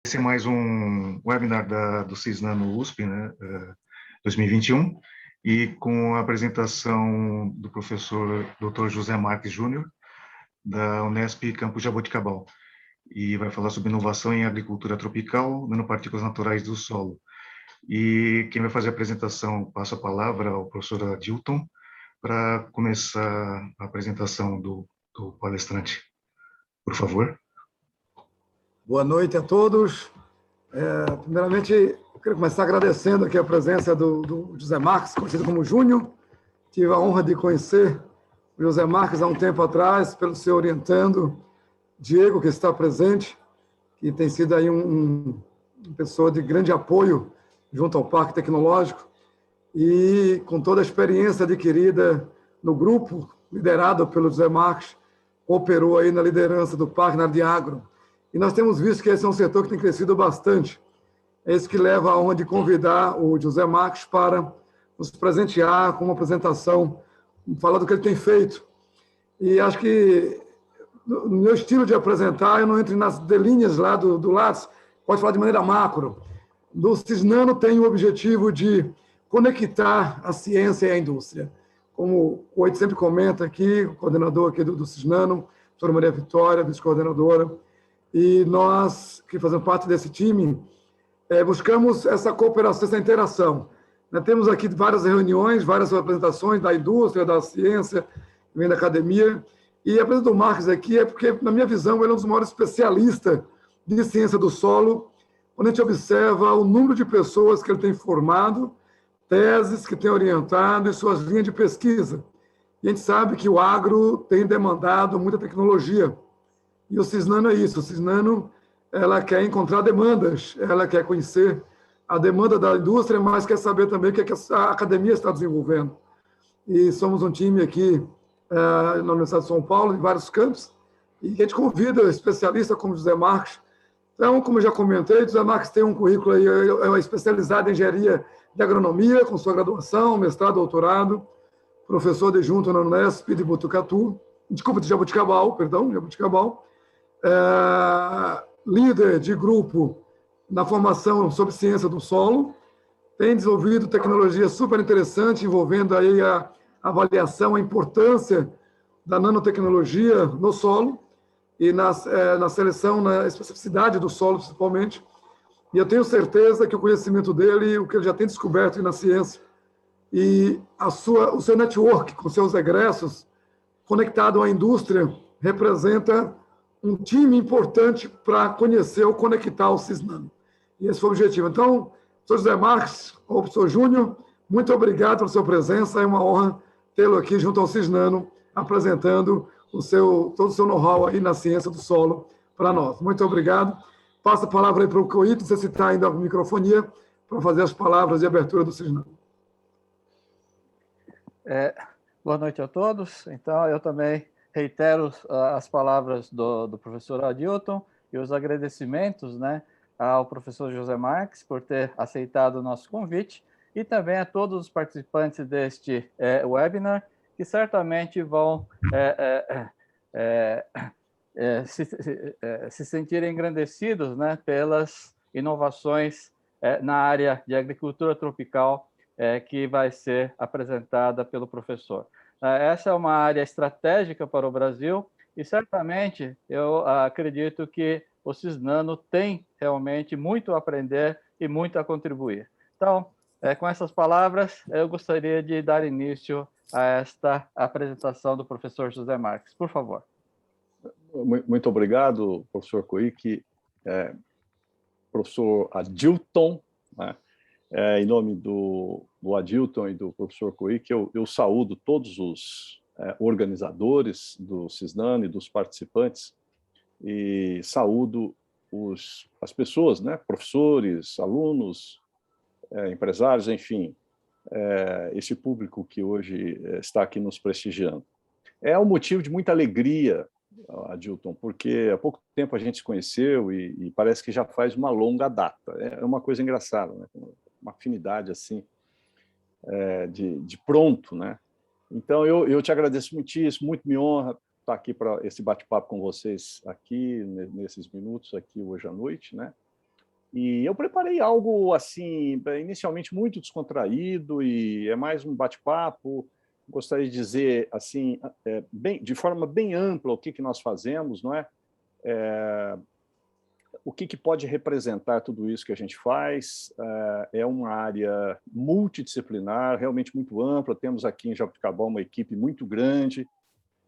Esse é mais um webinar do Cisnano USP, né, 2021, e com a apresentação do professor Dr. José Marques Júnior, da Unesp Campus Jaboticabal, e vai falar sobre inovação em agricultura tropical, nanopartículas naturais do solo. E quem vai fazer a apresentação, passo a palavra ao professor Adilton, para começar a apresentação do palestrante. Por favor. Boa noite a todos. Primeiramente, eu quero começar agradecendo aqui a presença do José Marques, conhecido como Júnior. Tive a honra de conhecer o José Marques há um tempo atrás, pelo seu orientando, Diego, que está presente, que tem sido aí uma pessoa de grande apoio junto ao Parque Tecnológico, e com toda a experiência adquirida no grupo, liderado pelo José Marques, cooperou aí na liderança do Parque, na área de agro. E nós temos visto que esse é um setor que tem crescido bastante. É isso que leva a honra de convidar o José Marques para nos presentear com uma apresentação, falar do que ele tem feito. E acho que, no meu estilo de apresentar, eu não entro nas delinhas lá do Lattes, pode falar de maneira macro. Do Cisnano tem o objetivo de conectar a ciência e a indústria. Como o Oito sempre comenta aqui, o coordenador aqui do Cisnano, a doutora Maria Vitória, vice-coordenadora, e nós, que fazemos parte desse time, buscamos essa cooperação, essa interação. Temos aqui várias reuniões, várias apresentações da indústria, da ciência, que vem da academia, e a presença do Marques aqui é porque, na minha visão, ele é um dos maiores especialistas de ciência do solo, quando a gente observa o número de pessoas que ele tem formado, teses que tem orientado e suas linhas de pesquisa. E a gente sabe que o agro tem demandado muita tecnologia. E o Cisnano é isso. O Cisnano, ela quer encontrar demandas, ela quer conhecer a demanda da indústria, mas quer saber também o que a academia está desenvolvendo. E somos um time aqui na Universidade de São Paulo, em vários campos, e a gente convida especialistas como José Marques. Então, como eu já comentei, José Marques tem um currículo aí, é especializado em engenharia de agronomia, com sua graduação, mestrado, doutorado, professor adjunto na Unesp de Botucatu, desculpa, de Jaboticabal, líder de grupo na formação sobre ciência do solo, tem desenvolvido tecnologia super interessante, envolvendo aí a avaliação, a importância da nanotecnologia no solo e na seleção, na especificidade do solo, principalmente. E eu tenho certeza que o conhecimento dele, o que ele já tem descoberto na ciência, e o seu network com seus egressos, conectado à indústria, representa um time importante para conhecer ou conectar o Cisnano. E esse foi o objetivo. Então, professor José Marques, ou professor Júnior, muito obrigado pela sua presença. É uma honra tê-lo aqui junto ao Cisnano, apresentando todo o seu know-how aí na ciência do solo para nós. Muito obrigado. Passo a palavra aí para o Coito, se você está ainda com microfonia, para fazer as palavras de abertura do Cisnano. Boa noite a todos. Então, eu também reitero as palavras do professor Adilton e os agradecimentos, né, ao professor José Marques por ter aceitado o nosso convite e também a todos os participantes deste webinar, que certamente vão se sentirem engrandecidos, né, pelas inovações na área de agricultura tropical que vai ser apresentada pelo professor. Essa é uma área estratégica para o Brasil e, certamente, eu acredito que o Cisnano tem realmente muito a aprender e muito a contribuir. Então, com essas palavras, eu gostaria de dar início a esta apresentação do professor José Marques. Por favor. Muito obrigado, professor Coic, professor Adilton, né? Em nome do Adilton e do professor Coic, eu saúdo todos os organizadores do Cisnano e dos participantes, e saúdo as pessoas, né, professores, alunos, empresários, enfim, esse público que hoje está aqui nos prestigiando. É um motivo de muita alegria, Adilton, porque há pouco tempo a gente se conheceu e parece que já faz uma longa data. É uma coisa engraçada, né? Uma afinidade assim, de pronto, né? Então, eu te agradeço muitíssimo, muito me honra estar aqui para esse bate-papo com vocês aqui, nesses minutos aqui hoje à noite, né? E eu preparei algo assim, inicialmente muito descontraído, e é mais um bate-papo. Gostaria de dizer assim, de forma bem ampla, o que nós fazemos, não é? O que pode representar tudo isso que a gente faz. É uma área multidisciplinar, realmente muito ampla. Temos aqui em Jaboticabal uma equipe muito grande,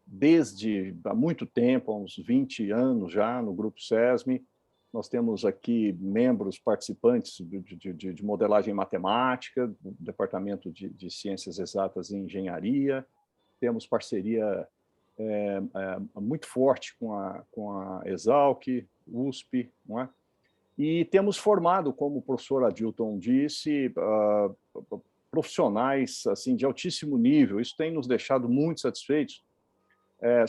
desde há muito tempo, há uns 20 anos já, no Grupo SESMI. Nós temos aqui membros participantes de modelagem matemática, do Departamento de Ciências Exatas e Engenharia. Temos parceria muito forte com a Exalc, USP, não é? E temos formado, como o professor Adilton disse, profissionais assim, de altíssimo nível. Isso tem nos deixado muito satisfeitos,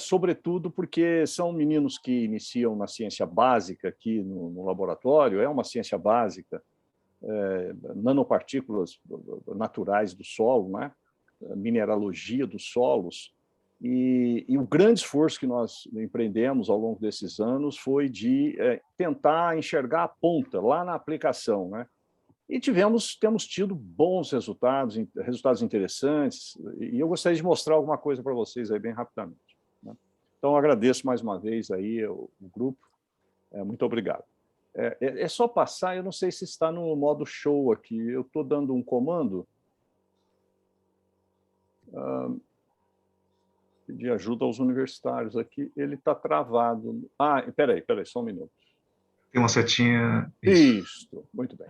sobretudo porque são meninos que iniciam na ciência básica aqui no laboratório. É uma ciência básica, nanopartículas naturais do solo, né? Mineralogia dos solos. E o grande esforço que nós empreendemos ao longo desses anos foi de tentar enxergar a ponta lá na aplicação, né? E temos tido bons resultados interessantes, e eu gostaria de mostrar alguma coisa para vocês aí bem rapidamente, né? Então, eu agradeço mais uma vez aí o grupo. Muito obrigado. É só passar, eu não sei se está no modo show aqui, eu estou dando um comando. Pedir ajuda aos universitários aqui, ele está travado. Peraí, só um minuto. Tem uma setinha. Isso, muito bem.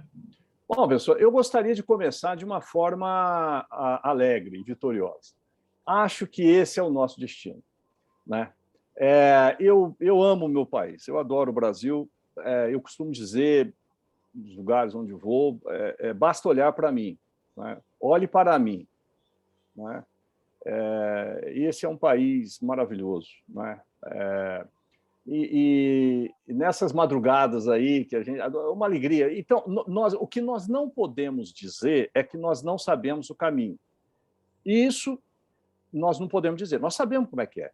Bom, pessoal, eu gostaria de começar de uma forma alegre e vitoriosa. Acho que esse é o nosso destino, né? Eu amo o meu país, eu adoro o Brasil. Eu costumo dizer, nos lugares onde vou, basta olhar para mim, né? Olhe para mim, né? Esse é um país maravilhoso, né? E nessas madrugadas aí, que a gente, uma alegria. Então, o que nós não podemos dizer é que nós não sabemos o caminho. Isso nós não podemos dizer, nós sabemos como é que é.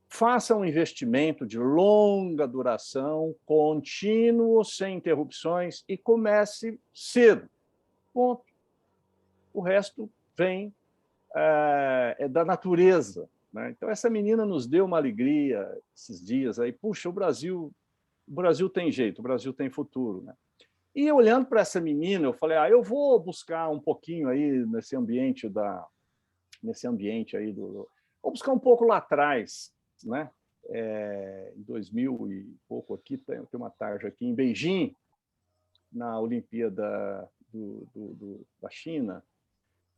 Faça um investimento de longa duração, contínuo, sem interrupções, e comece cedo. Ponto. O resto vem da natureza, né? Então, essa menina nos deu uma alegria esses dias aí. Puxa, o Brasil tem jeito, o Brasil tem futuro, né? E olhando para essa menina, eu falei, eu vou buscar um pouquinho aí nesse ambiente aí vou buscar um pouco lá atrás, né? Em 2000 e pouco aqui, tem uma tarja aqui em Beijing, na Olimpíada da China,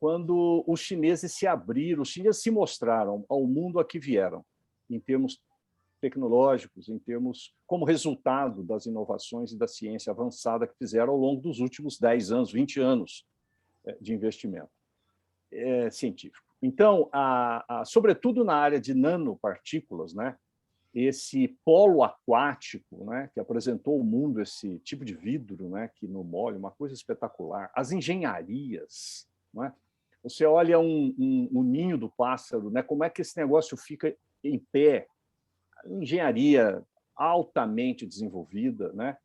quando os chineses se abriram, os chineses se mostraram ao mundo a que vieram, em termos tecnológicos, em termos como resultado das inovações e da ciência avançada que fizeram ao longo dos últimos 10 anos, 20 anos de investimento científico. Então, sobretudo na área de nanopartículas, né, esse polo aquático, né, que apresentou ao mundo esse tipo de vidro, né, que não molha, uma coisa espetacular. As engenharias, né? Você olha um ninho do pássaro, né, como é que esse negócio fica em pé? Engenharia altamente desenvolvida, né?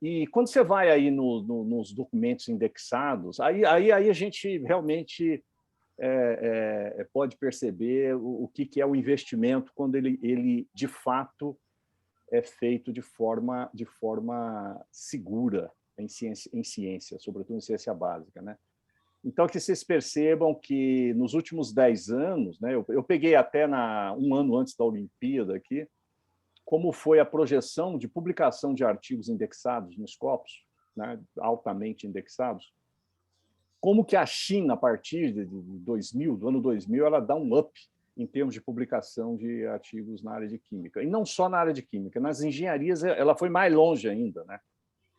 E quando você vai aí nos documentos indexados, aí a gente realmente pode perceber o que é o investimento quando ele de fato é feito de forma segura em ciência, sobretudo em ciência básica, né? Então, que vocês percebam que nos últimos 10 anos, né, eu peguei até um ano antes da Olimpíada aqui, como foi a projeção de publicação de artigos indexados nos Scopus, né, altamente indexados, como que a China, a partir do ano 2000, ela dá um up em termos de publicação de artigos na área de química. E não só na área de química, nas engenharias ela foi mais longe ainda, né?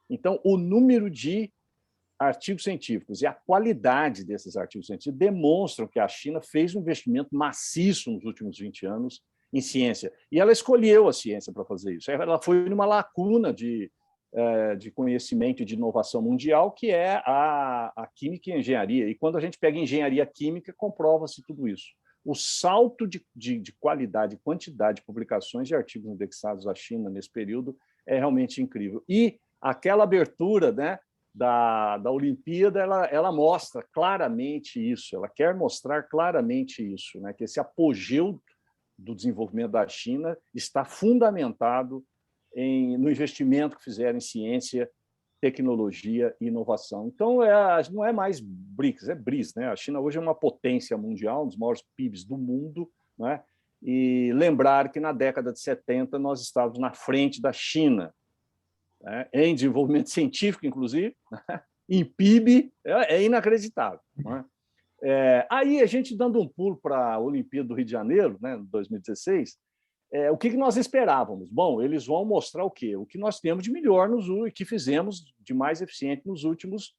Então, o número de artigos científicos e a qualidade desses artigos científicos demonstram que a China fez um investimento maciço nos últimos 20 anos em ciência. E ela escolheu a ciência para fazer isso. Ela foi numa lacuna de conhecimento e de inovação mundial, que é a química e a engenharia. E quando a gente pega engenharia química, comprova-se tudo isso. O salto de qualidade e quantidade de publicações de artigos indexados à China nesse período é realmente incrível. E aquela abertura, né, da Olimpíada, ela mostra claramente isso, ela quer mostrar claramente isso, né, que esse apogeu do desenvolvimento da China está fundamentado no investimento que fizeram em ciência, tecnologia e inovação. Então, não é mais BRICS, é BRIS. Né? A China hoje é uma potência mundial, um dos maiores PIBs do mundo, né? E lembrar que na década de 70 nós estávamos na frente da China, né? Em desenvolvimento científico, inclusive, né? Em PIB, é inacreditável. Né? Aí, a gente dando um pulo para a Olimpíada do Rio de Janeiro, né, 2016, o que nós esperávamos? Bom, eles vão mostrar o quê? O que nós temos de melhor e que fizemos de mais eficiente nos últimos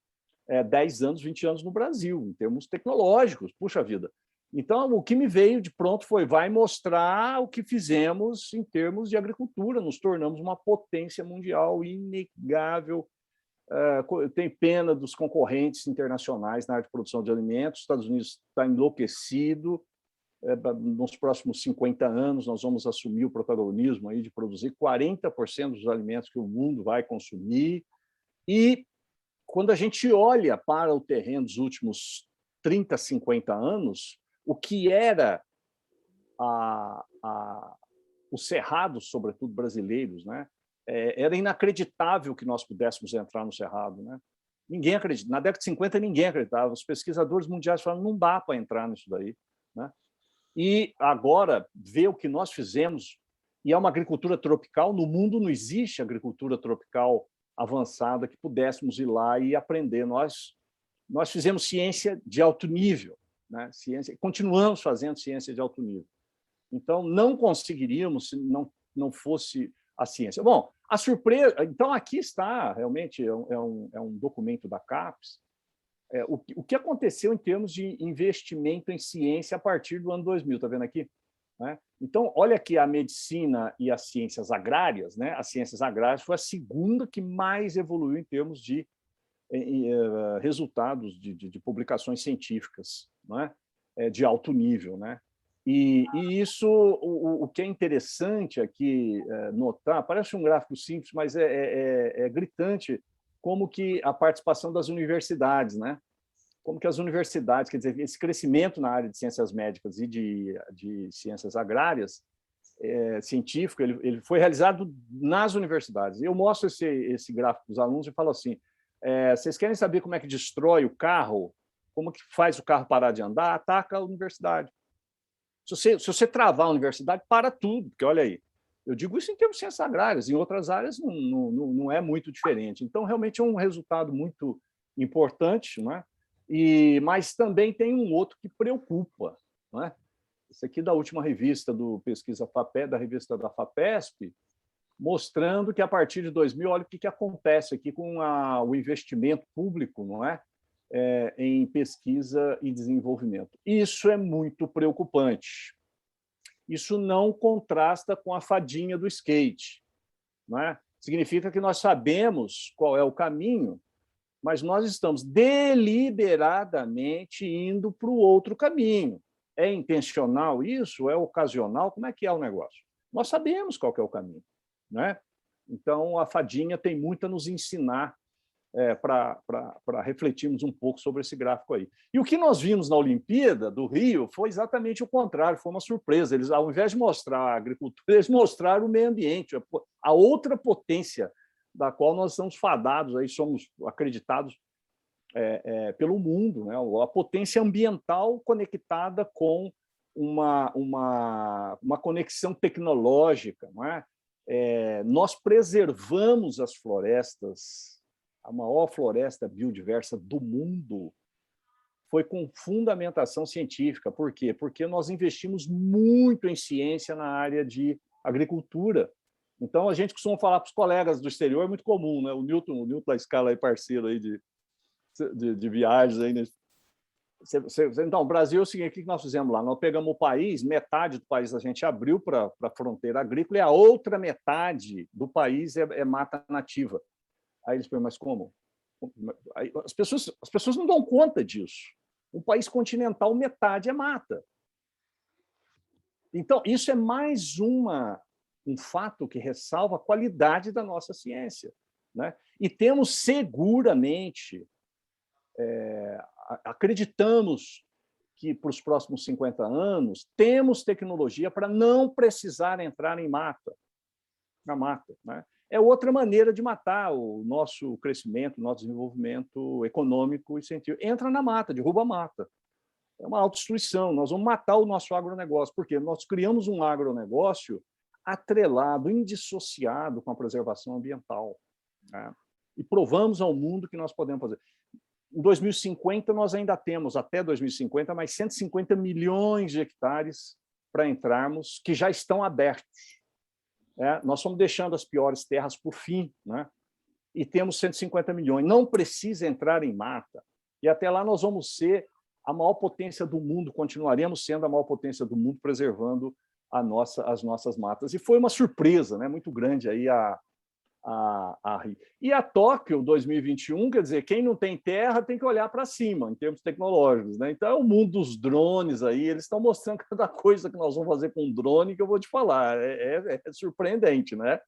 10 anos, 20 anos no Brasil, em termos tecnológicos, puxa vida. Então, o que me veio de pronto vai mostrar o que fizemos em termos de agricultura, nos tornamos uma potência mundial inegável. Eu tenho pena dos concorrentes internacionais na área de produção de alimentos, os Estados Unidos está enlouquecido. Nos próximos 50 anos, nós vamos assumir o protagonismo aí de produzir 40% dos alimentos que o mundo vai consumir. E, quando a gente olha para o terreno dos últimos 30, 50 anos, o que era os cerrados, sobretudo brasileiros, né? Era inacreditável que nós pudéssemos entrar no cerrado. Né? Ninguém acredita. Na década de 50, ninguém acreditava. Os pesquisadores mundiais falaram não dá para entrar nisso daí. Né? E agora, ver o que nós fizemos, e é uma agricultura tropical, no mundo não existe agricultura tropical avançada que pudéssemos ir lá e aprender. Nós fizemos ciência de alto nível, né? Continuamos fazendo ciência de alto nível. Então, não conseguiríamos se não fosse a ciência. Bom, a surpresa... Então, aqui está, realmente, é um documento da CAPES, o que aconteceu em termos de investimento em ciência a partir do ano 2000, está vendo aqui? Né? Então, olha aqui a medicina e as ciências agrárias. Né? As ciências agrárias foi a segunda que mais evoluiu em termos de resultados de publicações científicas, né? De alto nível. Né? E isso, o que é interessante aqui notar, parece um gráfico simples, mas é gritante, como que a participação das universidades, né? Como que as universidades, quer dizer, esse crescimento na área de ciências médicas e de ciências agrárias, científico, ele foi realizado nas universidades. Eu mostro esse gráfico para os alunos e falo assim, vocês querem saber como é que destrói o carro? Como que faz o carro parar de andar? Ataca a universidade. Se você travar a universidade, para tudo, porque olha aí, eu digo isso em termos de ciências agrárias, em outras áreas não é muito diferente. Então, realmente é um resultado muito importante, não é? Mas também tem um outro que preocupa. Não é? Esse aqui da última revista do Pesquisa FAPESP, da revista da FAPESP, mostrando que, a partir de 2000, olha o que acontece aqui com o investimento público, não é? Em pesquisa e desenvolvimento. Isso é muito preocupante. Isso não contrasta com a fadinha do skate. Não é? Significa que nós sabemos qual é o caminho, mas nós estamos deliberadamente indo para o outro caminho. É intencional isso? É ocasional? Como é que é o negócio? Nós sabemos qual que é o caminho. Né? Então, a fadinha tem muito a nos ensinar para refletirmos um pouco sobre esse gráfico aí. E o que nós vimos na Olimpíada do Rio foi exatamente o contrário, foi uma surpresa. Eles, ao invés de mostrar a agricultura, eles mostraram o meio ambiente, a outra potência da qual nós estamos fadados, aí somos acreditados pelo mundo, né? A potência ambiental conectada com uma conexão tecnológica. Não é? Nós preservamos as florestas, a maior floresta biodiversa do mundo foi com fundamentação científica. Por quê? Porque nós investimos muito em ciência na área de agricultura. Então, a gente costuma falar para os colegas do exterior, é muito comum, né? O Newton da Scala, aí, parceiro aí de viagens. Aí, né? Então, o Brasil é o seguinte, o que nós fizemos lá? Nós pegamos o país, metade do país a gente abriu para a fronteira agrícola e a outra metade do país é mata nativa. Aí eles perguntam, mas como? Aí, as pessoas não dão conta disso. Um país continental, metade é mata. Então, isso é mais um fato que ressalva a qualidade da nossa ciência. né? E temos seguramente, acreditamos que para os próximos 50 anos temos tecnologia para não precisar entrar na mata, né? É outra maneira de matar o nosso crescimento, o nosso desenvolvimento econômico e científico. Entra na mata, derruba a mata. É uma autodestruição, nós vamos matar o nosso agronegócio, porque nós criamos um agronegócio atrelado, indissociado com a preservação ambiental, né? E provamos ao mundo que nós podemos fazer. Em 2050, nós ainda temos, até 2050, mais 150 milhões de hectares para entrarmos, que já estão abertos. Nós estamos deixando as piores terras por fim, né? E temos 150 milhões. Não precisa entrar em mata. E até lá nós vamos ser a maior potência do mundo, continuaremos sendo a maior potência do mundo, preservando as nossas matas. E foi uma surpresa, né, muito grande aí E a Tóquio 2021, quer dizer, quem não tem terra tem que olhar para cima, em termos tecnológicos, né? Então, é o mundo dos drones aí, eles estão mostrando cada coisa que nós vamos fazer com drone que eu vou te falar. É surpreendente, né?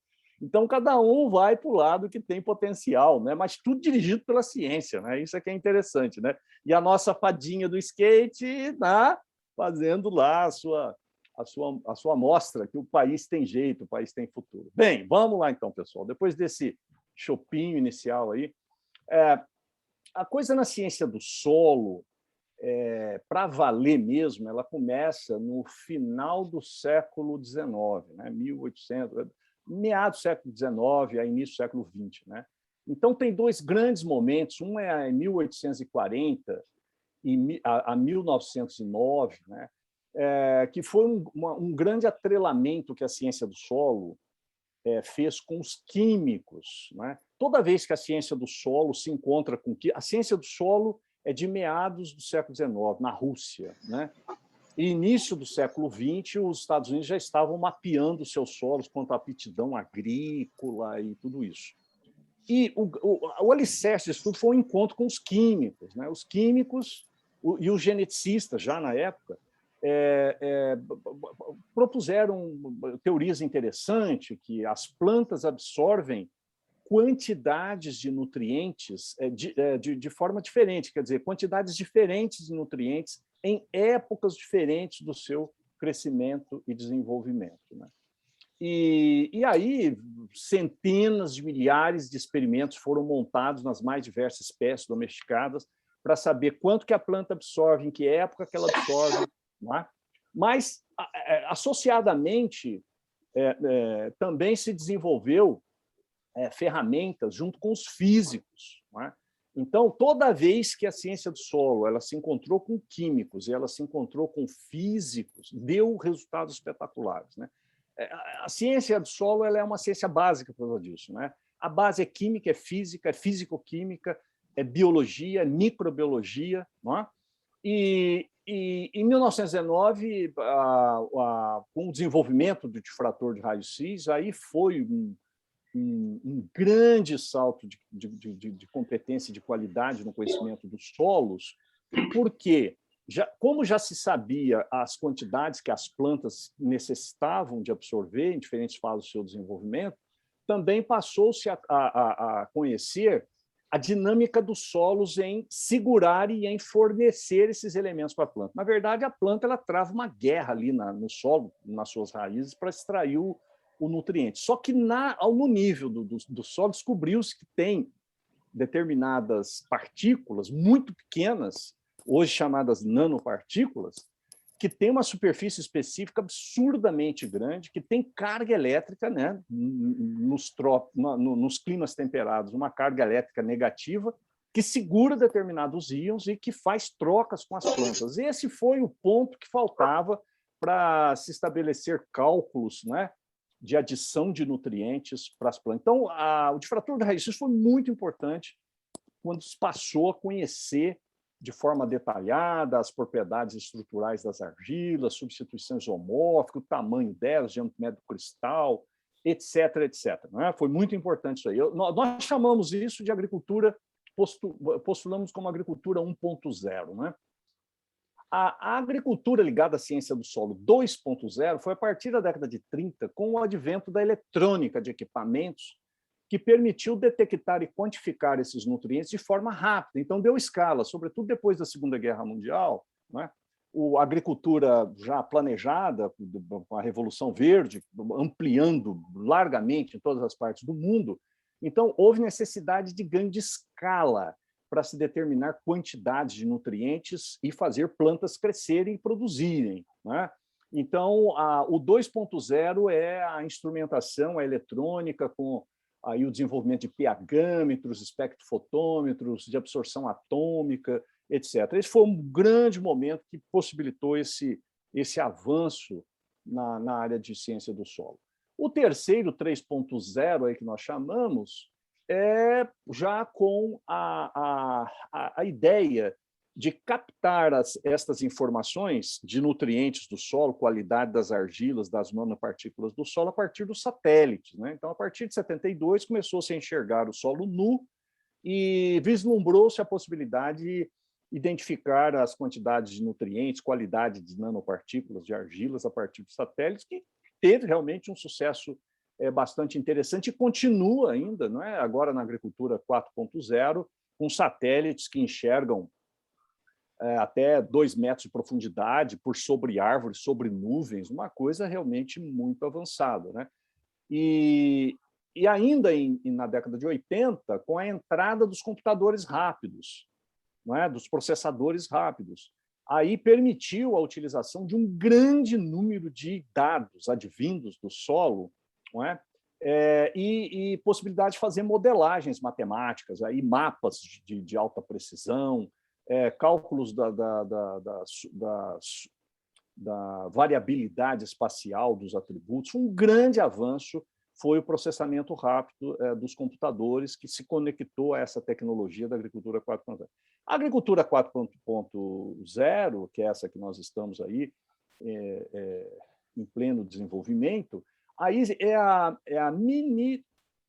Então, cada um vai para o lado que tem potencial, né? Mas tudo dirigido pela ciência, né? Isso é que é interessante, né? E a nossa fadinha do skate está fazendo lá a sua amostra, que o país tem jeito, o país tem futuro. Bem, vamos lá então, pessoal. Depois desse chopinho inicial aí, a coisa na ciência do solo, para valer mesmo, ela começa no final do século XIX, né? 1800, meados do século XIX, a início do século XX, né? Então, tem dois grandes momentos, um é em 1840 a 1909, né? Que foi um grande atrelamento que a ciência do solo fez com os químicos, né? Toda vez que a ciência do solo se encontra com... A ciência do solo é de meados do século XIX, na Rússia, né? E início do século XX, os Estados Unidos já estavam mapeando seus solos quanto à aptidão agrícola e tudo isso. E o alicerce disso tudo foi um encontro com os químicos, né? Os químicos e os geneticistas, já na época, propuseram teorias interessantes, que as plantas absorvem quantidades de nutrientes de forma diferente, quer dizer, quantidades diferentes de nutrientes em épocas diferentes do seu crescimento e desenvolvimento, né? E aí, centenas de milhares de experimentos foram montados nas mais diversas espécies domesticadas para saber quanto que a planta absorve, em que época que ela absorve, não é? Mas, associadamente, também se desenvolveu ferramentas junto com os físicos, não é? Então, toda vez que a ciência do solo ela se encontrou com químicos e ela se encontrou com físicos, deu resultados espetaculares, né? A ciência do solo ela é uma ciência básica por causa disso, né? A base é química, é física, é físico-química, é biologia, é microbiologia, não é? E em 1919, com o desenvolvimento do difrator de raios-x, aí foi um grande salto de competência e de qualidade no conhecimento dos solos, porque, como já se sabia as quantidades que as plantas necessitavam de absorver em diferentes fases do seu desenvolvimento, também passou-se a conhecer a dinâmica dos solos em segurar e em fornecer esses elementos para a planta. Na verdade, a planta ela trava uma guerra ali no solo, nas suas raízes, para extrair o nutriente. Só que no nível do solo descobriu-se que tem determinadas partículas muito pequenas, hoje chamadas nanopartículas, que tem uma superfície específica absurdamente grande, que tem carga elétrica, né, nos climas temperados, uma carga elétrica negativa, que segura determinados íons e que faz trocas com as plantas. Esse foi o ponto que faltava para se estabelecer cálculos, né, de adição de nutrientes para as plantas. Então, o difrator de raiz-x foi muito importante quando se passou a conhecer de forma detalhada as propriedades estruturais das argilas, substituição isomórfica, o tamanho delas, diâmetro médio do cristal, etc., etc. Né? Foi muito importante isso aí. Nós chamamos isso de agricultura, postulamos como agricultura 1.0. Né? A agricultura ligada à ciência do solo 2.0 foi a partir da década de 30, com o advento da eletrônica de equipamentos que permitiu detectar e quantificar esses nutrientes de forma rápida. Então, deu escala, sobretudo depois da Segunda Guerra Mundial, né? A agricultura já planejada, com a Revolução Verde, ampliando largamente em todas as partes do mundo. Então, houve necessidade de ganho de escala para se determinar quantidades de nutrientes e fazer plantas crescerem e produzirem, né? Então, o 2.0 é a instrumentação, a eletrônica, com aí o desenvolvimento de pH-metros, espectrofotômetros, de absorção atômica, etc. Esse foi um grande momento que possibilitou esse avanço na área de ciência do solo. O terceiro, 3.0, aí que nós chamamos, é já com a ideia de captar estas informações de nutrientes do solo, qualidade das argilas, das nanopartículas do solo, a partir dos satélites, né? Então, a partir de 72, começou-se a enxergar o solo nu e vislumbrou-se a possibilidade de identificar as quantidades de nutrientes, qualidade de nanopartículas, de argilas, a partir dos satélites, que teve realmente um sucesso bastante interessante e continua ainda, não é? Agora na agricultura 4.0, com satélites que enxergam até 2 metros de profundidade por sobre árvores, sobre nuvens, uma coisa realmente muito avançada, né? E ainda na década de 80, com a entrada dos computadores rápidos, não é? Dos processadores rápidos, aí permitiu a utilização de um grande número de dados advindos do solo, não é? E possibilidade de fazer modelagens matemáticas, aí mapas de alta precisão, cálculos da variabilidade espacial dos atributos. Um grande avanço foi o processamento rápido dos computadores, que se conectou a essa tecnologia da agricultura 4.0. A agricultura 4.0, que é essa que nós estamos aí em pleno desenvolvimento, aí é a mini...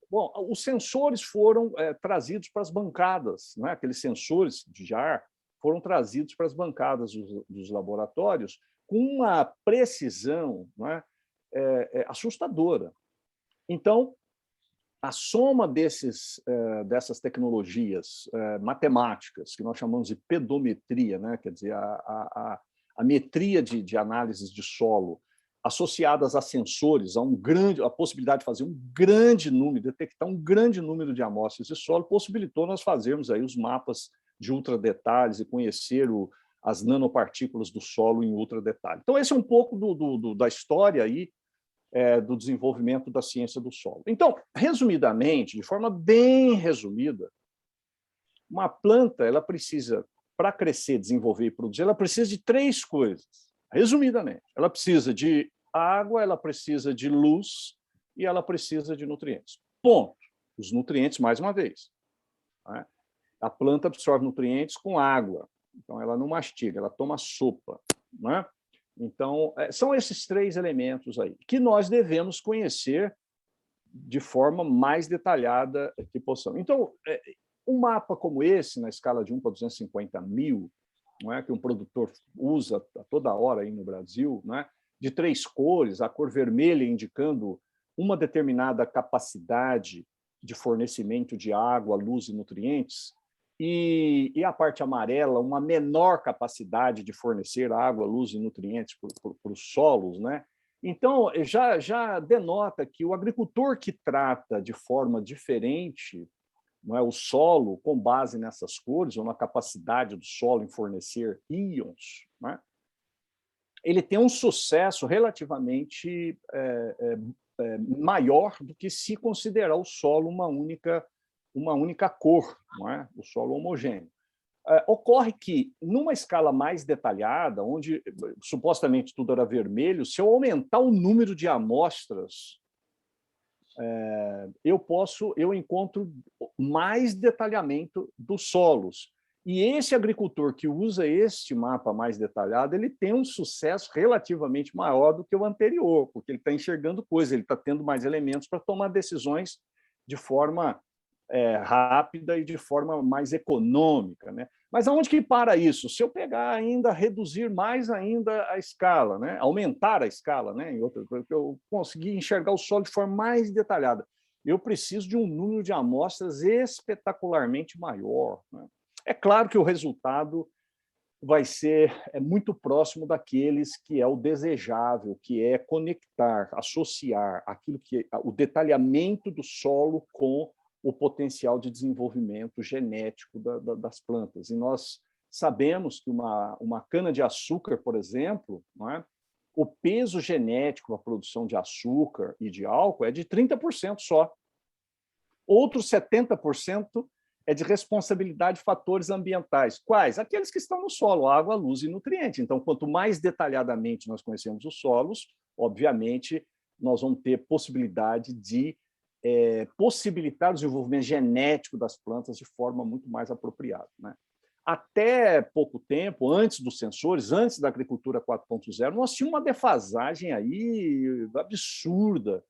Bom, os sensores foram trazidos para as bancadas, né? Aqueles sensores de ar foram trazidos para as bancadas dos laboratórios com uma precisão, né, assustadora. Então, a soma dessas tecnologias matemáticas, que nós chamamos de pedometria, né? Quer dizer, a metria de análises de solo, associadas a sensores, a possibilidade de fazer um grande número, detectar um grande número de amostras de solo, possibilitou nós fazermos aí os mapas de ultradetalhes e conhecer as nanopartículas do solo em ultradetalhe. Então, esse é um pouco da história aí, do desenvolvimento da ciência do solo. Então, resumidamente, de forma bem resumida, uma planta, ela precisa, para crescer, desenvolver e produzir, ela precisa de 3 coisas. Resumidamente, ela precisa de água, ela precisa de luz e ela precisa de nutrientes. Ponto. Os nutrientes, mais uma vez, né? A planta absorve nutrientes com água, então ela não mastiga, ela toma sopa, né? Então, são esses 3 elementos aí que nós devemos conhecer de forma mais detalhada que possamos. Então, um mapa como esse, na escala de 1 para 250 mil, não é, que um produtor usa a toda hora aí no Brasil, não é, de 3 cores, a cor vermelha indicando uma determinada capacidade de fornecimento de água, luz e nutrientes, e a parte amarela, uma menor capacidade de fornecer água, luz e nutrientes para os solos, né? Então, já denota que o agricultor que trata de forma diferente, não é, o solo com base nessas cores, ou na capacidade do solo em fornecer íons, né, ele tem um sucesso relativamente maior do que se considerar o solo uma única cor, não é? O solo homogêneo. Ocorre que, numa escala mais detalhada, onde supostamente tudo era vermelho, se eu aumentar o número de amostras, eu encontro mais detalhamento dos solos. E esse agricultor que usa este mapa mais detalhado, ele tem um sucesso relativamente maior do que o anterior, porque ele está enxergando coisas, ele está tendo mais elementos para tomar decisões de forma rápida e de forma mais econômica, né? Mas aonde que para isso? Se eu pegar ainda, reduzir mais ainda a escala, né? Aumentar a escala, né? Eu conseguir enxergar o solo de forma mais detalhada. eu preciso de um número de amostras espetacularmente maior, né? É claro que o resultado vai ser muito próximo daqueles que é o desejável, que é conectar, associar aquilo que o detalhamento do solo com o potencial de desenvolvimento genético das plantas. E nós sabemos que uma cana-de-açúcar, por exemplo, não é? O peso genético da produção de açúcar e de álcool é de 30% só. Outros 70% é de responsabilidade de fatores ambientais. Quais? Aqueles que estão no solo, água, luz e nutriente. Então, quanto mais detalhadamente nós conhecemos os solos, obviamente, nós vamos ter possibilidade de possibilitar o desenvolvimento genético das plantas de forma muito mais apropriada, né? Até pouco tempo, antes dos sensores, antes da agricultura 4.0, nós tínhamos uma defasagem aí absurda.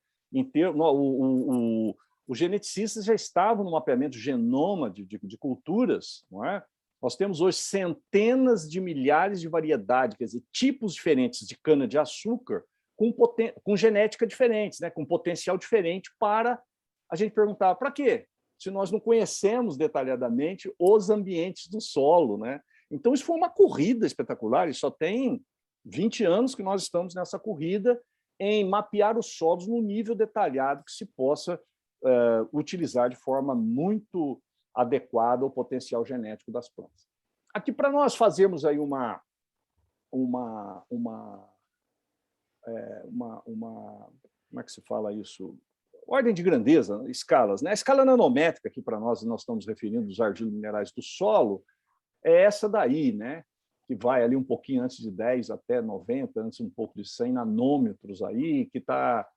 Os geneticistas já estavam no mapeamento do genoma de culturas, não é? Nós temos hoje centenas de milhares de variedades, quer dizer, tipos diferentes de cana-de-açúcar com genética diferente, né? Com potencial diferente para a gente perguntar para quê? Se nós não conhecemos detalhadamente os ambientes do solo, né? Então, isso foi uma corrida espetacular, e só tem 20 anos que nós estamos nessa corrida em mapear os solos no nível detalhado que se possa utilizar de forma muito adequada o potencial genético das plantas. Aqui, para nós fazermos aí como é que se fala isso? Ordem de grandeza, escalas, né? A escala nanométrica, que para nós estamos referindo dos argilo-minerais do solo, é essa daí, né? Que vai ali um pouquinho antes de 10 até 90, antes um pouco de 100 nanômetros aí, que tá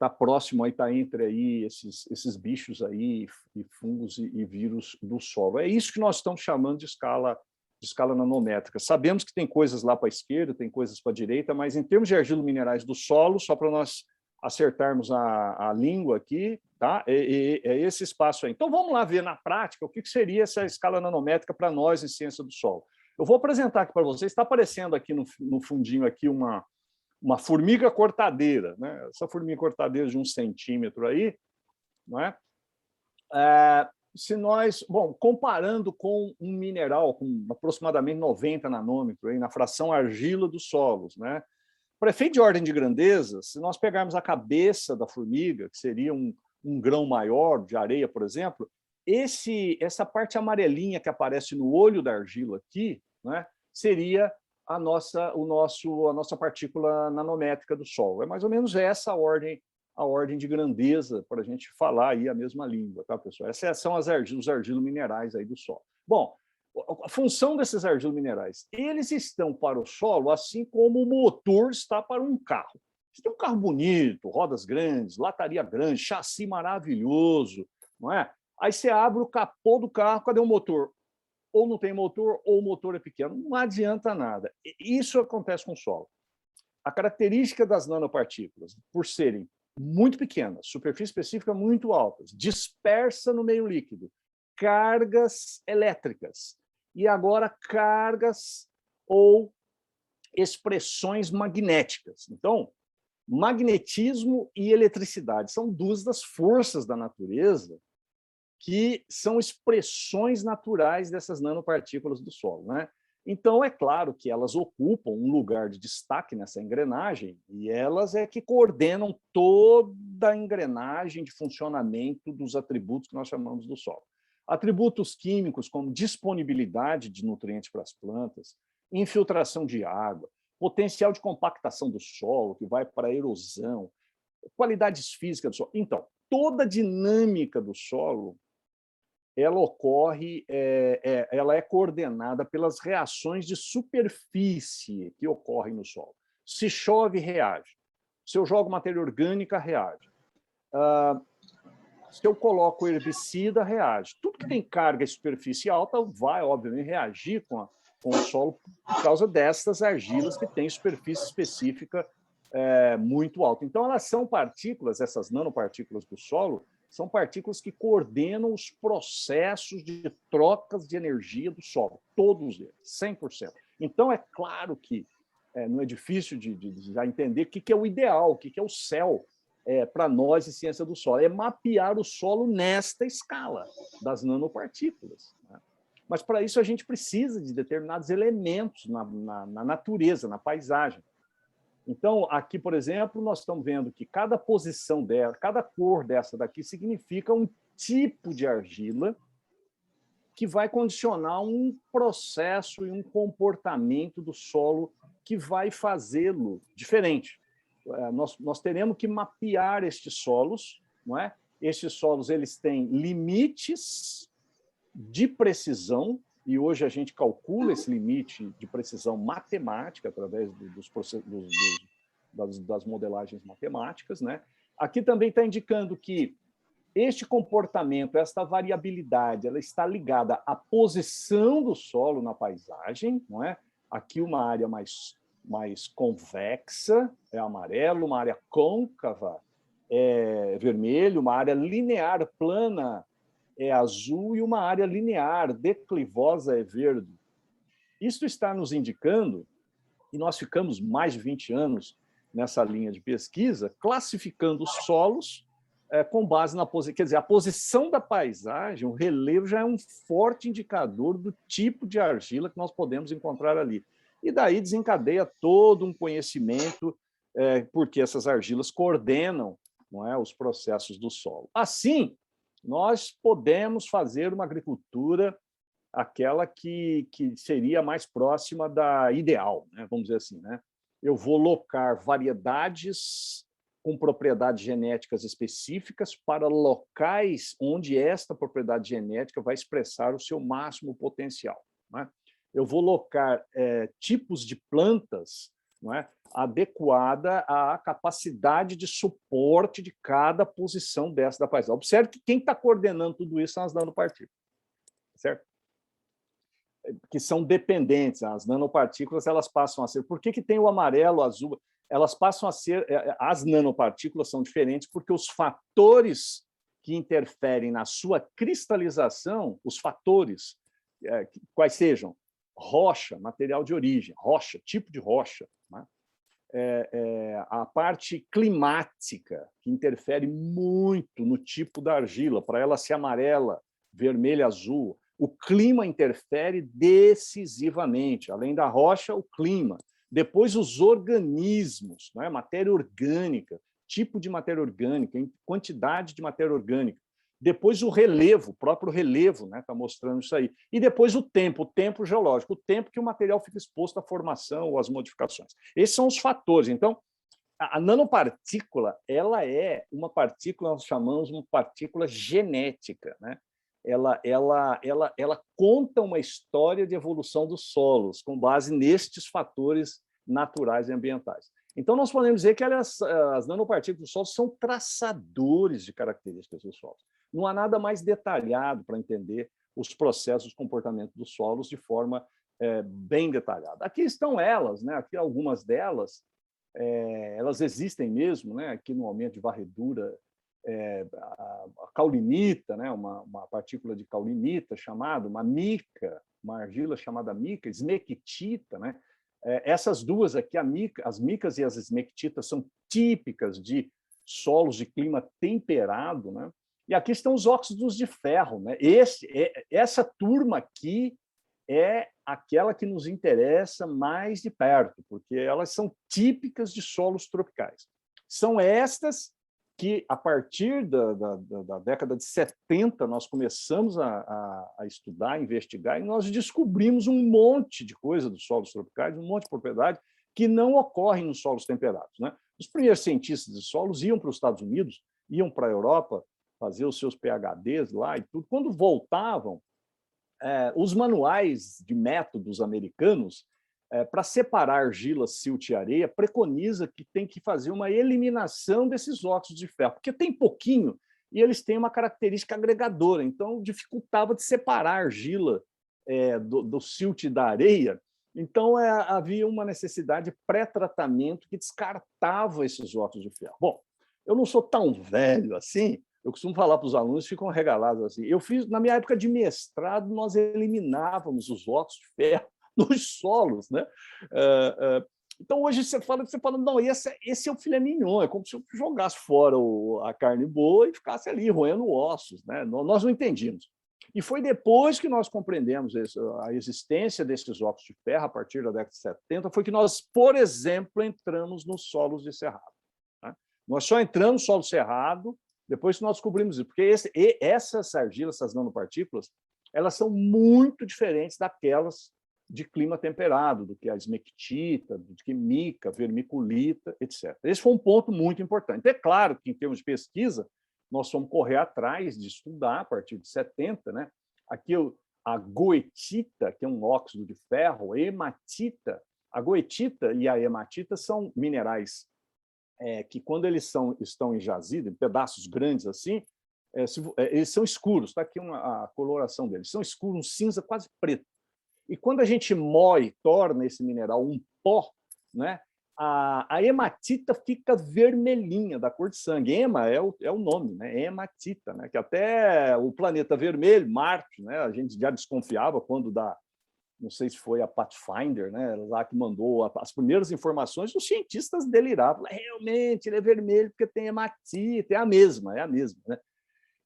próximo, aí está entre aí esses bichos aí, e fungos e vírus do solo. É isso que nós estamos chamando de escala nanométrica. Sabemos que tem coisas lá para a esquerda, tem coisas para a direita, mas em termos de argilo-minerais do solo, só para nós acertarmos a língua aqui, tá? É esse espaço aí. Então, vamos lá ver na prática o que seria essa escala nanométrica para nós em ciência do solo. Eu vou apresentar aqui para vocês, está aparecendo aqui no fundinho aqui uma formiga cortadeira, né? Essa formiga cortadeira de 1 centímetro aí, não é? Se nós, comparando com um mineral com aproximadamente 90 nanômetros aí, na fração argila dos solos, né? Para efeito de ordem de grandeza, se nós pegarmos a cabeça da formiga, que seria um grão maior de areia, por exemplo, essa parte amarelinha que aparece no olho da argila aqui, né, seria a nossa partícula nanométrica do solo. É mais ou menos essa a ordem de grandeza, para a gente falar aí a mesma língua, tá, pessoal? Essas são os argilo-minerais aí do solo. Bom, a função desses argilo-minerais, eles estão para o solo assim como o motor está para um carro. Você tem um carro bonito, rodas grandes, lataria grande, chassi maravilhoso, não é? Aí você abre o capô do carro, cadê o motor? Ou não tem motor, ou o motor é pequeno. Não adianta nada. Isso acontece com o solo. A característica das nanopartículas, por serem muito pequenas, superfície específica muito altas, dispersa no meio líquido, cargas elétricas, e agora cargas ou expressões magnéticas. Então, magnetismo e eletricidade são duas das forças da natureza que são expressões naturais dessas nanopartículas do solo, né? Então, é claro que elas ocupam um lugar de destaque nessa engrenagem, e elas é que coordenam toda a engrenagem de funcionamento dos atributos que nós chamamos do solo. Atributos químicos como disponibilidade de nutrientes para as plantas, infiltração de água, potencial de compactação do solo, que vai para a erosão, qualidades físicas do solo. Então, toda a dinâmica do solo, ela ocorre, ela é coordenada pelas reações de superfície que ocorrem no solo. Se chove, reage. Se eu jogo matéria orgânica, reage. Se eu coloco herbicida, reage. Tudo que tem carga e superfície alta vai, obviamente, reagir com o solo por causa dessas argilas que têm superfície específica muito alta. Então, elas são partículas, essas nanopartículas do solo, são partículas que coordenam os processos de trocas de energia do solo, todos eles, 100%. Então, é claro que não é difícil de já entender o que é o ideal, o que é o céu para nós em ciência do solo, é mapear o solo nesta escala das nanopartículas, né? Mas, para isso, a gente precisa de determinados elementos na natureza, na paisagem. Então, aqui, por exemplo, nós estamos vendo que cada posição dela, cada cor dessa daqui significa um tipo de argila que vai condicionar um processo e um comportamento do solo que vai fazê-lo diferente. Nós teremos que mapear estes solos, não é? Estes solos, eles têm limites de precisão, e hoje a gente calcula esse limite de precisão matemática através das modelagens matemáticas, né? Aqui também está indicando que este comportamento, esta variabilidade, ela está ligada à posição do solo na paisagem, não é? Aqui uma área mais convexa é amarelo, uma área côncava é vermelho, uma área linear plana é azul e uma área linear declivosa é verde. Isso está nos indicando, e nós ficamos mais de 20 anos nessa linha de pesquisa, classificando os solos com base na posição. Quer dizer, a posição da paisagem, o relevo, já é um forte indicador do tipo de argila que nós podemos encontrar ali. E daí desencadeia todo um conhecimento, porque essas argilas coordenam, não é, os processos do solo. Assim, nós podemos fazer uma agricultura aquela que seria mais próxima da ideal, né? Vamos dizer assim, né? Eu vou locar variedades com propriedades genéticas específicas para locais onde esta propriedade genética vai expressar o seu máximo potencial, né? Eu vou locar tipos de plantas, não é, adequada à capacidade de suporte de cada posição dessa da paisagem. Observe que quem está coordenando tudo isso são as nanopartículas, certo? Que são dependentes. As nanopartículas, elas passam a ser... Por que tem o amarelo, o azul? Elas passam a ser... As nanopartículas são diferentes porque os fatores que interferem na sua cristalização, os fatores, quais sejam, rocha, material de origem, rocha, tipo de rocha, né? A parte climática, que interfere muito no tipo da argila, para ela ser amarela, vermelha, azul. O clima interfere decisivamente, além da rocha, o clima. Depois, os organismos, né? Matéria orgânica, tipo de matéria orgânica, quantidade de matéria orgânica. Depois, o relevo, o próprio relevo, né, está mostrando isso aí. E depois o tempo geológico, o tempo que o material fica exposto à formação ou às modificações. Esses são os fatores. Então, a nanopartícula, ela é uma partícula, nós chamamos de uma partícula genética, né? Ela conta uma história de evolução dos solos com base nestes fatores naturais e ambientais. Então, nós podemos dizer que as nanopartículas do solo são traçadores de características dos solos. Não há nada mais detalhado para entender os processos de comportamento dos solos de forma bem detalhada. Aqui estão elas, né? Aqui algumas delas, elas existem mesmo, né? Aqui no aumento de varredura, a caulinita, né? Uma partícula de caulinita chamada, uma mica, uma argila chamada mica, esmectita, né? Essas duas aqui, as micas e as esmectitas, são típicas de solos de clima temperado, né? E aqui estão os óxidos de ferro, né? Essa turma aqui é aquela que nos interessa mais de perto, porque elas são típicas de solos tropicais. São estas que, a partir da década de 70, nós começamos a estudar, a investigar, e nós descobrimos um monte de coisa dos solos tropicais, um monte de propriedade que não ocorrem nos solos temperados, né? Os primeiros cientistas de solos iam para os Estados Unidos, iam para a Europa, fazer os seus PhDs lá e tudo. Quando voltavam, os manuais de métodos americanos, para separar argila, silt e areia, preconiza que tem que fazer uma eliminação desses óxidos de ferro, porque tem pouquinho e eles têm uma característica agregadora, então dificultava de separar a argila do silt e da areia. Então, havia uma necessidade de pré-tratamento que descartava esses óxidos de ferro. Bom, eu não sou tão velho assim. Eu costumo falar para os alunos, ficam regalados assim. Eu fiz, na minha época de mestrado, nós eliminávamos os óxidos de ferro nos solos, né? Então, hoje você fala, não, esse é o filé mignon, é como se eu jogasse fora a carne boa e ficasse ali roendo ossos, né? Nós não entendíamos. E foi depois que nós compreendemos a existência desses óxidos de ferro, a partir da década de 70, foi que nós, por exemplo, entramos nos solos de cerrado. Né? Nós só entramos no solo cerrado depois que nós descobrimos isso, porque essas argilas, essas nanopartículas, elas são muito diferentes daquelas de clima temperado, do que a esmectita, do que mica, vermiculita, etc. Esse foi um ponto muito importante. É claro que, em termos de pesquisa, nós fomos correr atrás de estudar a partir de 70, né? Aqui a goetita, que é um óxido de ferro, hematita. A goetita e a hematita são minerais que, quando eles estão em jazido, em pedaços grandes assim, eles são escuros. Está aqui a coloração deles. São escuros, um cinza quase preto. E quando a gente moe, torna esse mineral um pó, né, a hematita fica vermelhinha, da cor de sangue. Hema é o nome, né? Hematita, né? Que até o planeta vermelho, Marte, né? A gente já desconfiava quando não sei se foi a Pathfinder, né? Lá que mandou as primeiras informações, os cientistas deliravam. Realmente, ele é vermelho porque tem hematita, é a mesma, né?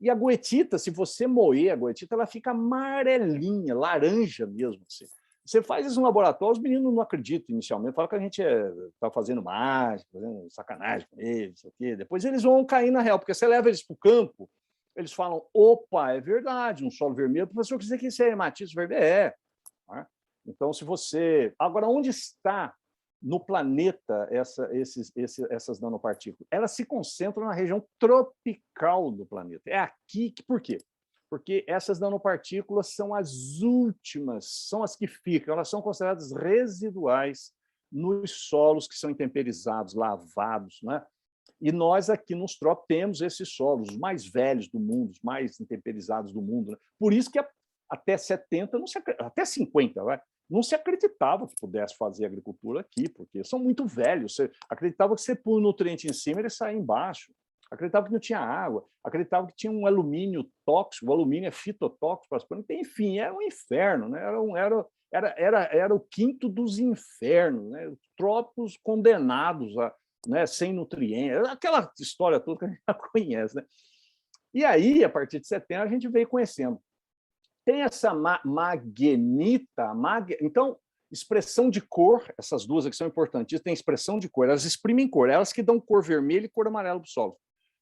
E a goetita, se você moer a goetita, ela fica amarelinha, laranja mesmo. Assim. Você faz isso no laboratório, os meninos não acreditam inicialmente, falam que a gente está fazendo mágica, fazendo sacanagem com eles, isso aqui. Depois eles vão cair na real, porque você leva eles para o campo, eles falam, opa, é verdade, um solo vermelho, o professor quer dizer que isso é hematite vermelho. Né? Então, se você... Agora, onde está no planeta essas nanopartículas? Elas se concentram na região tropical do planeta. É aqui que... Por quê? Porque essas nanopartículas são as últimas, são as que ficam, elas são consideradas residuais nos solos que são intemperizados, lavados, né? E nós aqui nos trópicos temos esses solos, os mais velhos do mundo, os mais intemperizados do mundo. Né? Por isso que até 70, até 50, vai, não se acreditava que pudesse fazer agricultura aqui, porque são muito velhos. Você acreditava que você põe o nutriente em cima e ele saia embaixo. Acreditava que não tinha água. Acreditava que tinha um alumínio tóxico. O alumínio é fitotóxico para as plantas. Enfim, era um inferno. Né? Era o quinto dos infernos. Né? Os trópicos condenados, né? Sem nutrientes. Aquela história toda que a gente já conhece. Né? E aí, a partir de 70, a gente veio conhecendo. Tem essa magnetita, então, expressão de cor, essas duas aqui são importantes, tem expressão de cor, elas exprimem cor, elas que dão cor vermelha e cor amarela para o solo.